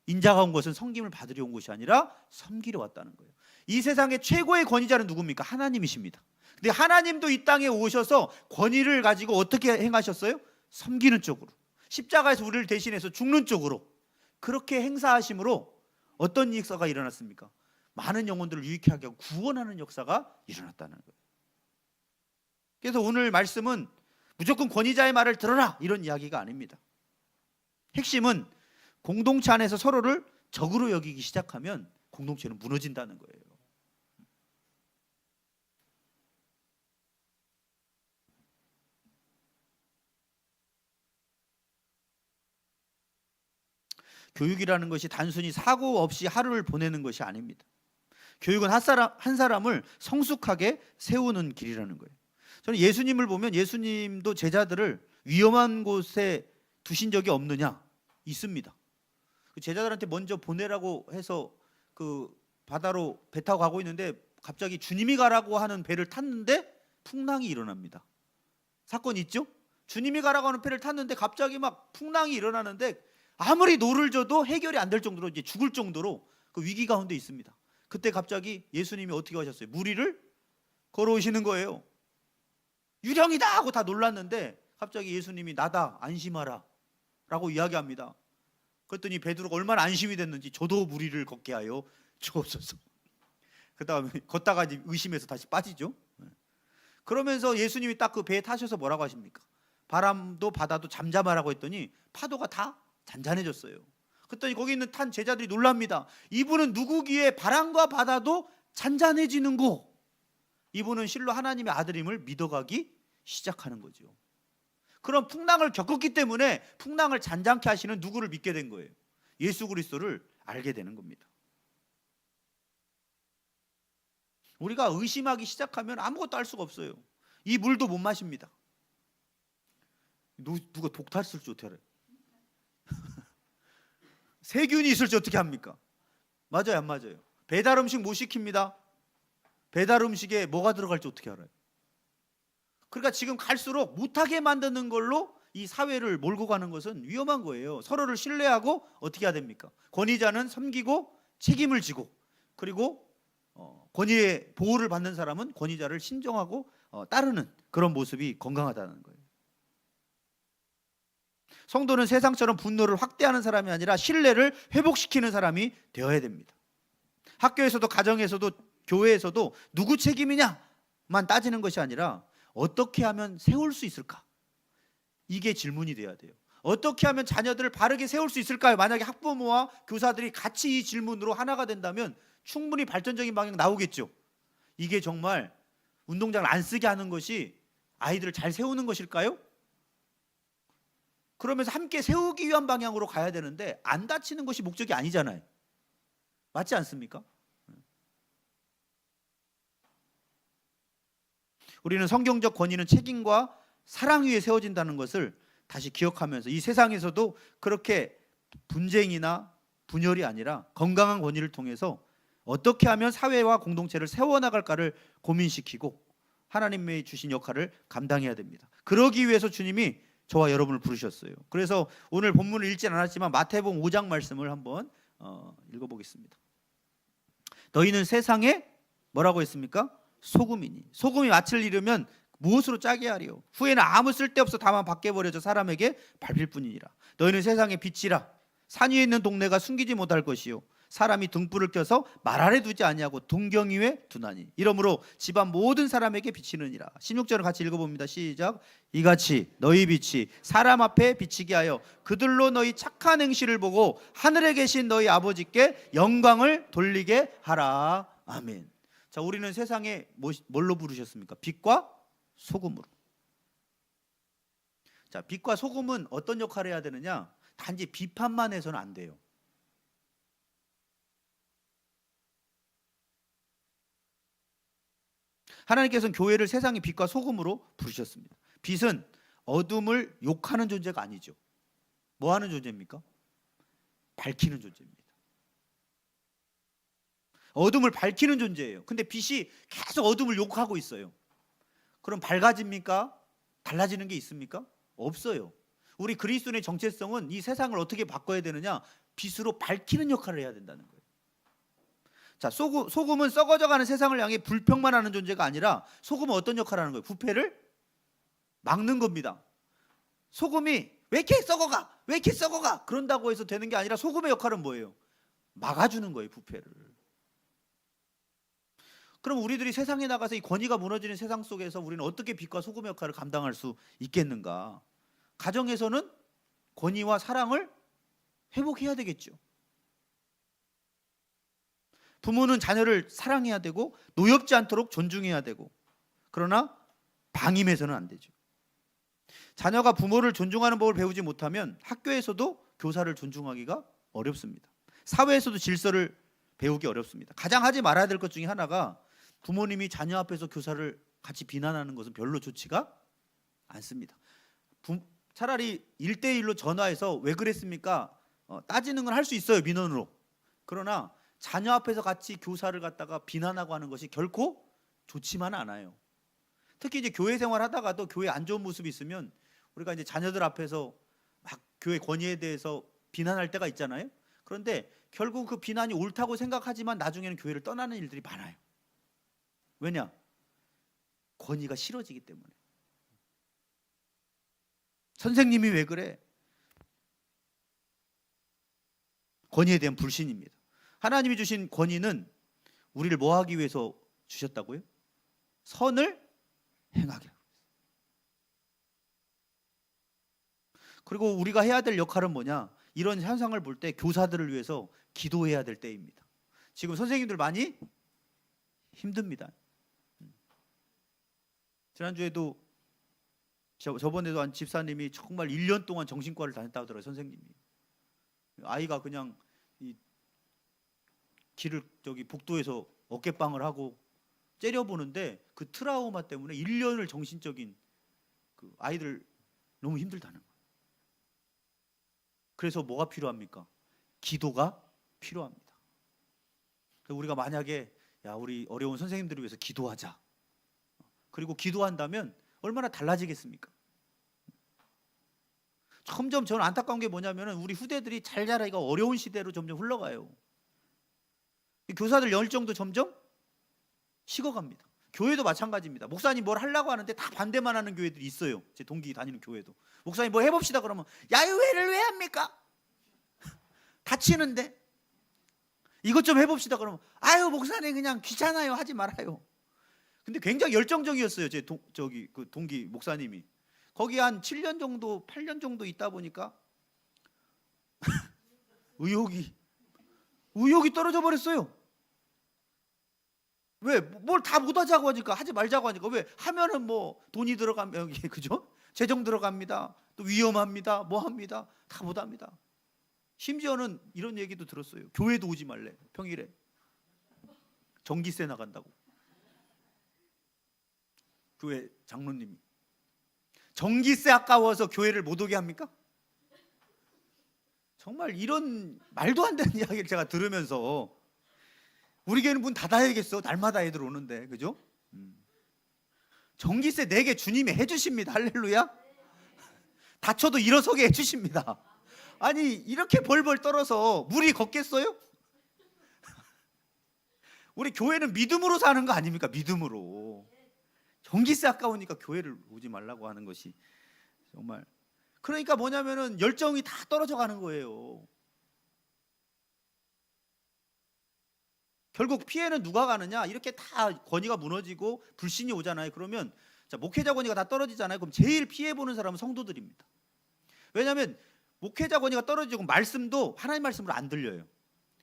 인자가 온 것은 섬김을 받으려 온 것이 아니라 섬기려 왔다는 거예요. 이 세상의 최고의 권위자는 누굽니까? 하나님이십니다. 근데 하나님도 이 땅에 오셔서 권위를 가지고 어떻게 행하셨어요? 섬기는 쪽으로, 십자가에서 우리를 대신해서 죽는 쪽으로 그렇게 행사하심으로 어떤 역사가 일어났습니까? 많은 영혼들을 유익하게 하고 구원하는 역사가 일어났다는 거예요. 그래서 오늘 말씀은 무조건 권위자의 말을 들어라 이런 이야기가 아닙니다. 핵심은 공동체 안에서 서로를 적으로 여기기 시작하면 공동체는 무너진다는 거예요. 교육이라는 것이 단순히 사고 없이 하루를 보내는 것이 아닙니다. 교육은 한 사람을 성숙하게 세우는 길이라는 거예요. 저는 예수님을 보면 예수님도 제자들을 위험한 곳에 두신 적이 없느냐? 있습니다. 제자들한테 먼저 보내라고 해서 그 바다로 배 타고 가고 있는데 갑자기 주님이 가라고 하는 배를 탔는데 풍랑이 일어납니다. 사건 있죠? 주님이 가라고 하는 배를 탔는데 갑자기 막 풍랑이 일어나는데 아무리 노를 져도 해결이 안 될 정도로 이제 죽을 정도로 그 위기 가운데 있습니다. 그때 갑자기 예수님이 어떻게 하셨어요? 물 위를 걸어오시는 거예요. 유령이다 하고 다 놀랐는데 갑자기 예수님이 나다 안심하라 라고 이야기합니다. 그랬더니 베드로가 얼마나 안심이 됐는지 저도 물 위를 걷게 하여 주옵소서. 그 다음에 걷다가 이제 의심해서 다시 빠지죠. 그러면서 예수님이 딱 그 배에 타셔서 뭐라고 하십니까? 바람도 바다도 잠잠하라고 했더니 파도가 다 잔잔해졌어요. 그랬더니 거기 있는 탄 제자들이 놀랍니다. 이분은 누구기에 바람과 바다도 잔잔해지는고? 이분은 실로 하나님의 아들임을 믿어가기 시작하는 거죠. 그런 풍랑을 겪었기 때문에 풍랑을 잔잔케 하시는 누구를 믿게 된 거예요? 예수 그리스도를 알게 되는 겁니다. 우리가 의심하기 시작하면 아무것도 할 수가 없어요. 이 물도 못 마십니다. 누가 독탈 쓸지 어떻게 알아요? 세균이 있을지 어떻게 합니까? 맞아요, 안 맞아요? 배달 음식 못 시킵니다. 배달 음식에 뭐가 들어갈지 어떻게 알아요? 그러니까 지금 갈수록 못하게 만드는 걸로 이 사회를 몰고 가는 것은 위험한 거예요. 서로를 신뢰하고 어떻게 해야 됩니까? 권위자는 섬기고 책임을 지고, 그리고 권위의 보호를 받는 사람은 권위자를 신정하고 따르는 그런 모습이 건강하다는 거예요. 성도는 세상처럼 분노를 확대하는 사람이 아니라 신뢰를 회복시키는 사람이 되어야 됩니다. 학교에서도 가정에서도 교회에서도 누구 책임이냐만 따지는 것이 아니라 어떻게 하면 세울 수 있을까? 이게 질문이 돼야 돼요. 어떻게 하면 자녀들을 바르게 세울 수 있을까요? 만약에 학부모와 교사들이 같이 이 질문으로 하나가 된다면 충분히 발전적인 방향 나오겠죠. 이게 정말 운동장을 안 쓰게 하는 것이 아이들을 잘 세우는 것일까요? 그러면서 함께 세우기 위한 방향으로 가야 되는데 안 다치는 것이 목적이 아니잖아요. 맞지 않습니까? 우리는 성경적 권위는 책임과 사랑 위에 세워진다는 것을 다시 기억하면서 이 세상에서도 그렇게 분쟁이나 분열이 아니라 건강한 권위를 통해서 어떻게 하면 사회와 공동체를 세워나갈까를 고민시키고 하나님이 주신 역할을 감당해야 됩니다. 그러기 위해서 주님이 저와 여러분을 부르셨어요. 그래서 오늘 본문을 읽진 않았지만 마태복음 5장 말씀을 한번 읽어보겠습니다. 너희는 세상에 뭐라고 했습니까? 소금이니. 소금이 맛을 잃으면 무엇으로 짜게 하리요? 후에는 아무 쓸데없어 다만 밖에 버려져 사람에게 밟힐 뿐이니라. 너희는 세상의 빛이라. 산 위에 있는 동네가 숨기지 못할 것이요 사람이 등불을 켜서 말 아래 두지 아니하고 동경 위에 두나니 이러므로 집안 모든 사람에게 비치느니라. 16절을 같이 읽어봅니다. 시작. 이같이 너희 빛이 사람 앞에 비치게 하여 그들로 너희 착한 행실을 보고 하늘에 계신 너희 아버지께 영광을 돌리게 하라. 아멘. 자, 우리는 세상에 뭘로 부르셨습니까? 빛과 소금으로. 자, 빛과 소금은 어떤 역할을 해야 되느냐? 단지 비판만 해서는 안 돼요. 하나님께서는 교회를 세상의 빛과 소금으로 부르셨습니다. 빛은 어둠을 욕하는 존재가 아니죠. 뭐 하는 존재입니까? 밝히는 존재입니다. 어둠을 밝히는 존재예요. 근데 빛이 계속 어둠을 욕하고 있어요. 그럼 밝아집니까? 달라지는 게 있습니까? 없어요. 우리 그리스도인의 정체성은 이 세상을 어떻게 바꿔야 되느냐? 빛으로 밝히는 역할을 해야 된다는 거예요. 자, 소금은 썩어져가는 세상을 향해 불평만 하는 존재가 아니라 소금은 어떤 역할을 하는 거예요? 부패를 막는 겁니다. 소금이 왜 이렇게 썩어가? 왜 이렇게 썩어가? 그런다고 해서 되는 게 아니라 소금의 역할은 뭐예요? 막아주는 거예요, 부패를. 그럼 우리들이 세상에 나가서 이 권위가 무너지는 세상 속에서 우리는 어떻게 빛과 소금의 역할을 감당할 수 있겠는가? 가정에서는 권위와 사랑을 회복해야 되겠죠. 부모는 자녀를 사랑해야 되고 노엽지 않도록 존중해야 되고, 그러나 방임해서는 안 되죠. 자녀가 부모를 존중하는 법을 배우지 못하면 학교에서도 교사를 존중하기가 어렵습니다. 사회에서도 질서를 배우기 어렵습니다. 가장 하지 말아야 될 것 중에 하나가 부모님이 자녀 앞에서 교사를 같이 비난하는 것은 별로 좋지가 않습니다. 차라리 1대1로 전화해서 왜 그랬습니까? 따지는 건 할 수 있어요, 민원으로. 그러나 자녀 앞에서 같이 교사를 갖다가 비난하고 하는 것이 결코 좋지만 않아요. 특히 이제 교회 생활 하다가도 교회 안 좋은 모습이 있으면 우리가 이제 자녀들 앞에서 막 교회 권위에 대해서 비난할 때가 있잖아요. 그런데 결국 그 비난이 옳다고 생각하지만 나중에는 교회를 떠나는 일들이 많아요. 왜냐? 권위가 싫어지기 때문에. 선생님이 왜 그래? 권위에 대한 불신입니다. 하나님이 주신 권위는 우리를 뭐 하기 위해서 주셨다고요? 선을 행하게. 그리고 우리가 해야 될 역할은 뭐냐? 이런 현상을 볼 때 교사들을 위해서 기도해야 될 때입니다. 지금 선생님들 많이 힘듭니다. 지난주에도 저번에도 한 집사님이 정말 1년 동안 정신과를 다녔다 하더라고요. 선생님이. 아이가 그냥 이 길을 복도에서 어깨빵을 하고 째려보는데 그 트라우마 때문에 1년을 정신적인 그 아이들 너무 힘들다는 거예요. 그래서 뭐가 필요합니까? 기도가 필요합니다. 우리가 만약에 우리 어려운 선생님들을 위해서 기도하자. 그리고 기도한다면 얼마나 달라지겠습니까? 점점 저는 안타까운 게 뭐냐면 우리 후대들이 잘 자라기가 어려운 시대로 점점 흘러가요. 교사들 열정도 점점 식어갑니다. 교회도 마찬가지입니다. 목사님 뭘 하려고 하는데 다 반대만 하는 교회들이 있어요. 제 동기 다니는 교회도. 목사님 뭐 해봅시다 그러면 야유회를 왜 합니까? 다치는데. 이것 좀 해봅시다 그러면 아유 목사님 그냥 귀찮아요, 하지 말아요. 근데 굉장히 열정적이었어요. 제 그 동기 목사님이. 거기 한 7년 정도 8년 정도 있다 보니까 의욕이 떨어져 버렸어요. 왜? 뭘 다 못하자고 하니까, 하지 말자고 하니까. 왜? 하면은 뭐 돈이 들어가면 여기 그죠? 재정 들어갑니다. 또 위험합니다. 뭐 합니다. 다 못합니다. 심지어는 이런 얘기도 들었어요. 교회도 오지 말래. 평일에 전기세 나간다고. 교회 장로님이 전기세 아까워서 교회를 못 오게 합니까? 정말 이런 말도 안 되는 이야기를 제가 들으면서 우리 교회는 문 닫아야겠어. 날마다 애들 오는데. 그죠? 전기세 내게 주님이 해주십니다. 할렐루야. 다쳐도 일어서게 해주십니다. 아니 이렇게 벌벌 떨어서 물이 걷겠어요? 우리 교회는 믿음으로 사는 거 아닙니까? 믿음으로. 전기세 아까우니까 교회를 오지 말라고 하는 것이 정말, 그러니까 뭐냐면은 열정이 다 떨어져 가는 거예요. 결국 피해는 누가 가느냐? 이렇게 다 권위가 무너지고 불신이 오잖아요. 그러면 자, 목회자 권위가 다 떨어지잖아요. 그럼 제일 피해 보는 사람은 성도들입니다. 왜냐하면 목회자 권위가 떨어지고 말씀도 하나님 말씀으로 안 들려요.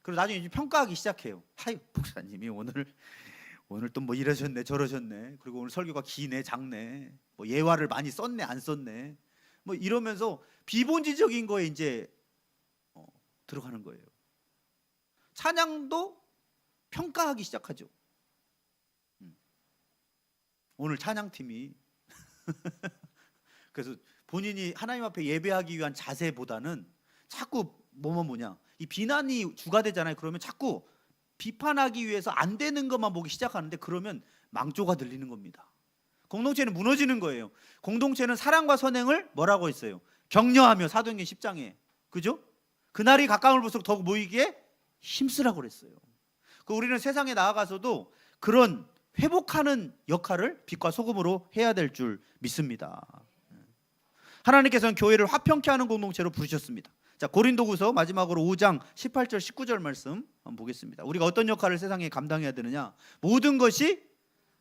그리고 나중에 이제 평가하기 시작해요. 아유, 목사님이 오늘 또 뭐 이러셨네 저러셨네, 그리고 오늘 설교가 기네 작네, 뭐 예화를 많이 썼네 안 썼네, 뭐 이러면서 비본질적인 거에 이제 들어가는 거예요. 찬양도 평가하기 시작하죠. 오늘 찬양팀이 그래서 본인이 하나님 앞에 예배하기 위한 자세보다는 자꾸 뭐냐, 이 비난이 주가 되잖아요. 그러면 자꾸 비판하기 위해서 안 되는 것만 보기 시작하는데, 그러면 망조가 들리는 겁니다. 공동체는 무너지는 거예요. 공동체는 사랑과 선행을 뭐라고 했어요? 격려하며, 사도행전 10장에, 그죠? 그날이 가까울 볼수록 더욱 모이기에 힘쓰라고 그랬어요. 우리는 세상에 나아가서도 그런 회복하는 역할을 빛과 소금으로 해야 될 줄 믿습니다. 하나님께서는 교회를 화평케 하는 공동체로 부르셨습니다. 자, 고린도후서 마지막으로 5장 18절 19절 말씀 한번 보겠습니다. 우리가 어떤 역할을 세상에 감당해야 되느냐? 모든 것이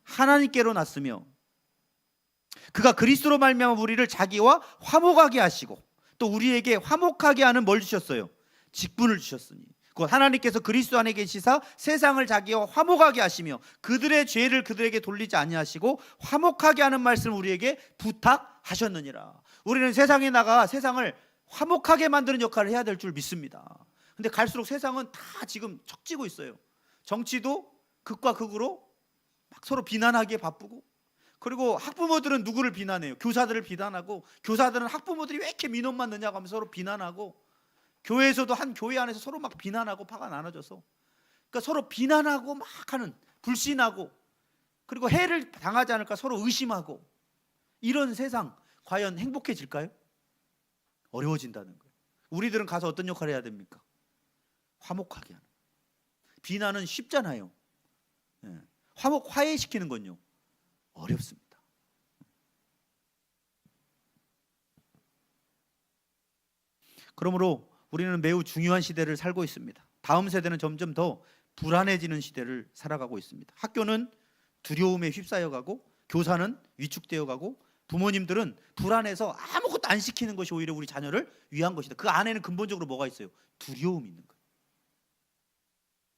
하나님께로 났으며 그가 그리스도로 말미암아 우리를 자기와 화목하게 하시고 또 우리에게 화목하게 하는 뭘 주셨어요? 직분을 주셨으니 곧 하나님께서 그리스도 안에 계시사 세상을 자기와 화목하게 하시며 그들의 죄를 그들에게 돌리지 아니하시고 화목하게 하는 말씀을 우리에게 부탁하셨느니라. 우리는 세상에 나가 세상을 화목하게 만드는 역할을 해야 될 줄 믿습니다. 근데 갈수록 세상은 다 지금 척지고 있어요. 정치도 극과 극으로 막 서로 비난하기에 바쁘고, 그리고 학부모들은 누구를 비난해요? 교사들을 비난하고, 교사들은 학부모들이 왜 이렇게 민원 많느냐고 하면서 서로 비난하고, 교회에서도 한 교회 안에서 서로 막 비난하고 파가 나눠져서, 그러니까 서로 비난하고 막 하는, 불신하고, 그리고 해를 당하지 않을까 서로 의심하고, 이런 세상 과연 행복해질까요? 어려워진다는 거예요. 우리들은 가서 어떤 역할을 해야 됩니까? 화목하게 하는. 비난은 쉽잖아요. 화해시키는 건요 어렵습니다. 그러므로 우리는 매우 중요한 시대를 살고 있습니다. 다음 세대는 점점 더 불안해지는 시대를 살아가고 있습니다. 학교는 두려움에 휩싸여가고, 교사는 위축되어가고, 부모님들은 불안해서 아무것도 안 시키는 것이 오히려 우리 자녀를 위한 것이다. 그 안에는 근본적으로 뭐가 있어요? 두려움이 있는 거예요.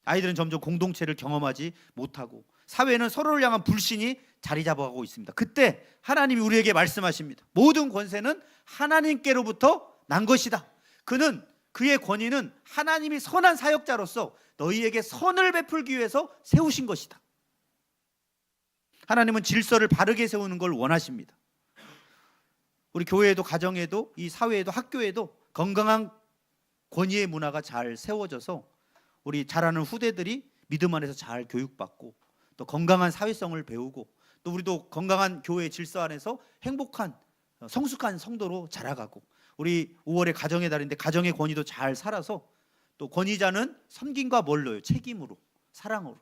아이들은 점점 공동체를 경험하지 못하고, 사회는 서로를 향한 불신이 자리 잡아가고 있습니다. 그때 하나님이 우리에게 말씀하십니다. 모든 권세는 하나님께로부터 난 것이다. 그의 권위는 하나님이 선한 사역자로서 너희에게 선을 베풀기 위해서 세우신 것이다. 하나님은 질서를 바르게 세우는 걸 원하십니다. 우리 교회에도, 가정에도, 이 사회에도, 학교에도 건강한 권위의 문화가 잘 세워져서 우리 자라는 후대들이 믿음 안에서 잘 교육받고, 또 건강한 사회성을 배우고, 또 우리도 건강한 교회 질서 안에서 행복한 성숙한 성도로 자라가고, 우리 5월의 가정의 달인데 가정의 권위도 잘 살아서, 또 권위자는 섬김과 뭘로요? 책임으로, 사랑으로.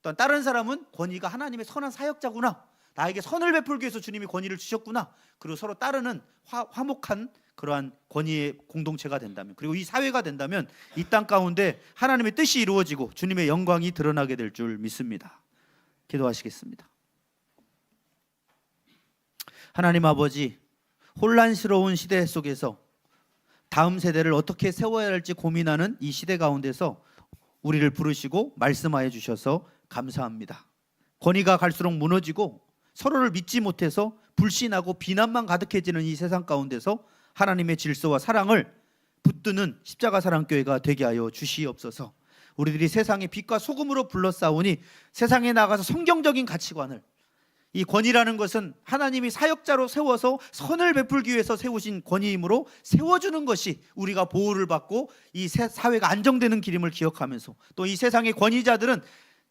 또 다른 사람은 권위가 하나님의 선한 사역자구나, 나에게 선을 베풀기 위해서 주님이 권위를 주셨구나, 그리고 서로 따르는 화목한 그러한 권위의 공동체가 된다면, 그리고 이 사회가 된다면 이 땅 가운데 하나님의 뜻이 이루어지고 주님의 영광이 드러나게 될 줄 믿습니다. 기도하시겠습니다. 하나님 아버지, 혼란스러운 시대 속에서 다음 세대를 어떻게 세워야 할지 고민하는 이 시대 가운데서 우리를 부르시고 말씀하여 주셔서 감사합니다. 권위가 갈수록 무너지고 서로를 믿지 못해서 불신하고 비난만 가득해지는 이 세상 가운데서 하나님의 질서와 사랑을 붙드는 십자가 사랑교회가 되게 하여 주시옵소서. 우리들이 세상의 빛과 소금으로 불러싸우니 세상에 나가서 성경적인 가치관을, 이 권위라는 것은 하나님이 사역자로 세워서 선을 베풀기 위해서 세우신 권위이므로 세워주는 것이 우리가 보호를 받고 이 사회가 안정되는 길임을 기억하면서, 또 이 세상의 권위자들은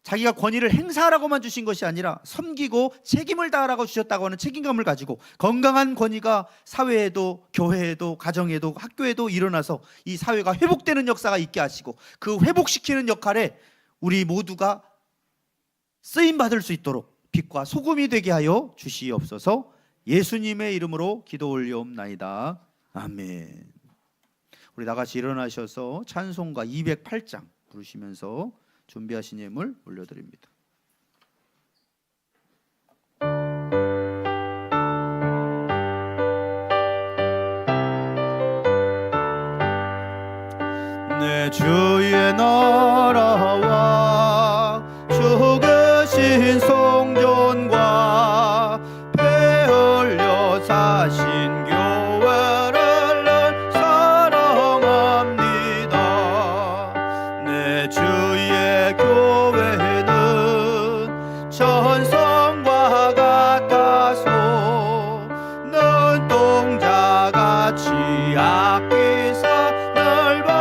자기가 권위를 행사하라고만 주신 것이 아니라 섬기고 책임을 다하라고 주셨다고 하는 책임감을 가지고 건강한 권위가 사회에도 교회에도 가정에도 학교에도 일어나서 이 사회가 회복되는 역사가 있게 하시고 그 회복시키는 역할에 우리 모두가 쓰임받을 수 있도록 빛과 소금이 되게 하여 주시옵소서. 예수님의 이름으로 기도 올리옵나이다. 아멘. 우리 다같이 일어나셔서 찬송가 208장 부르시면서 준비하신 예물 올려드립니다. 내 주의 나라와 죽으신 성전과 피 흘려 사신 교회를 사랑합니다. 내 주의 교회는 천성과 같아서 눈동자같이 아끼사 넓어하시네.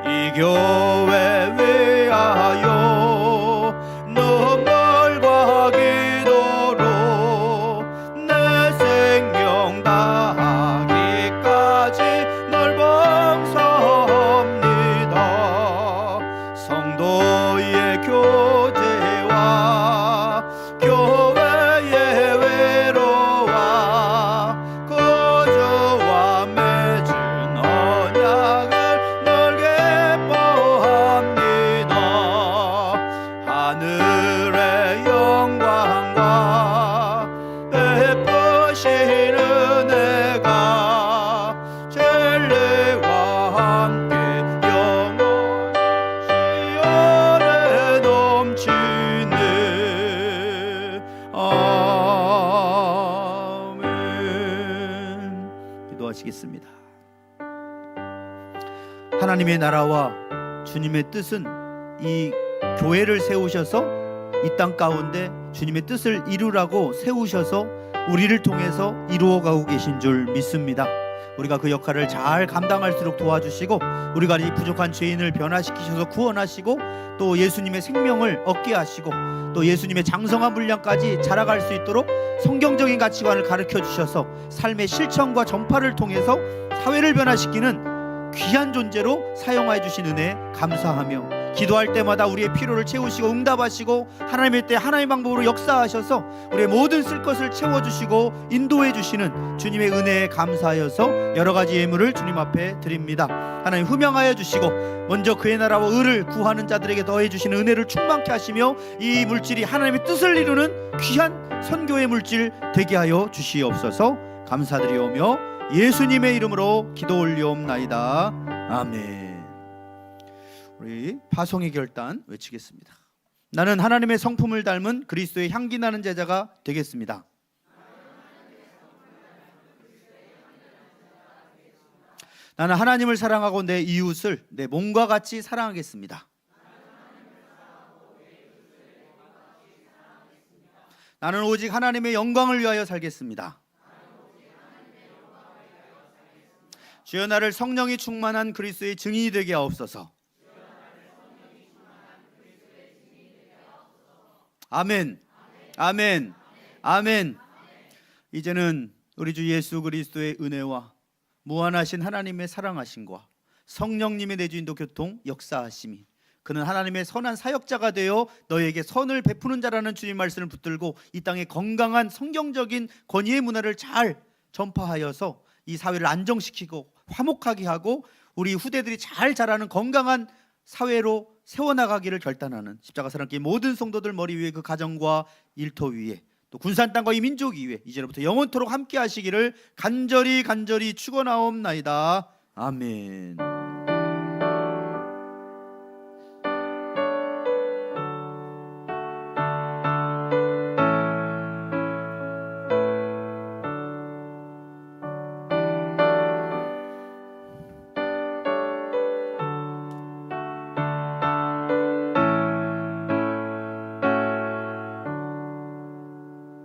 이 교회 위하여 눈물과 기도로 내 생명 다하기까지 널 봉사합니다. 성도의 교제와 교회의 외로와 거저와 맺은 언약을 널 기뻐합니다. 하늘의 영광과 베푸신 은혜가 진리와 함께 영원히 시온에 넘치네. 아멘. 기도하시겠습니다. 하나님의 나라와 주님의 뜻은 이 교회를 세우셔서 이 땅 가운데 주님의 뜻을 이루라고 세우셔서 우리를 통해서 이루어가고 계신 줄 믿습니다. 우리가 그 역할을 잘 감당할수록 도와주시고 우리가 이 부족한 죄인을 변화시키셔서 구원하시고 또 예수님의 생명을 얻게 하시고 또 예수님의 장성한 분량까지 자라갈 수 있도록 성경적인 가치관을 가르쳐 주셔서 삶의 실천과 전파를 통해서 사회를 변화시키는 귀한 존재로 사용하여 주신 은혜 감사하며 기도할 때마다 우리의 필요를 채우시고 응답하시고 하나님의 때 하나님의 방법으로 역사하셔서 우리의 모든 쓸 것을 채워주시고 인도해 주시는 주님의 은혜에 감사하여서 여러 가지 예물을 주님 앞에 드립니다. 하나님 흠양하여 주시고 먼저 그의 나라와 의를 구하는 자들에게 더해 주시는 은혜를 충만케 하시며 이 물질이 하나님의 뜻을 이루는 귀한 선교의 물질 되게 하여 주시옵소서. 감사드리오며 예수님의 이름으로 기도 올리옵나이다. 아멘. 우리 파송의 결단 외치겠습니다. 나는 하나님의 성품을 닮은 그리스도의 향기 나는 제자가 되겠습니다. 나는 하나님을 사랑하고 내 이웃을 내 몸과 같이 사랑하겠습니다. 나는 오직 하나님의 영광을 위하여 살겠습니다. 주여 나를 성령이 충만한 그리스도의 증인이 되게 하옵소서. 아멘. 아멘. 아멘. 이제는 우리 주 예수 그리스도의 은혜와 무한하신 하나님의 사랑하심과 성령님의 내주인도 교통 역사하심이 그는 하나님의 선한 사역자가 되어 너에게 선을 베푸는 자라는 주님 말씀을 붙들고 이 땅에 건강한 성경적인 권위의 문화를 잘 전파하여서 이 사회를 안정시키고 화목하게 하고 우리 후대들이 잘 자라는 건강한 사회로 세워나가기를 결단하는 십자가 사랑교회 모든 성도들 머리 위에 그 가정과 일터 위에 또 군산 땅과 이 민족 위에 이제부터 영원토록 함께 하시기를 간절히 축원하옵나이다. 아멘.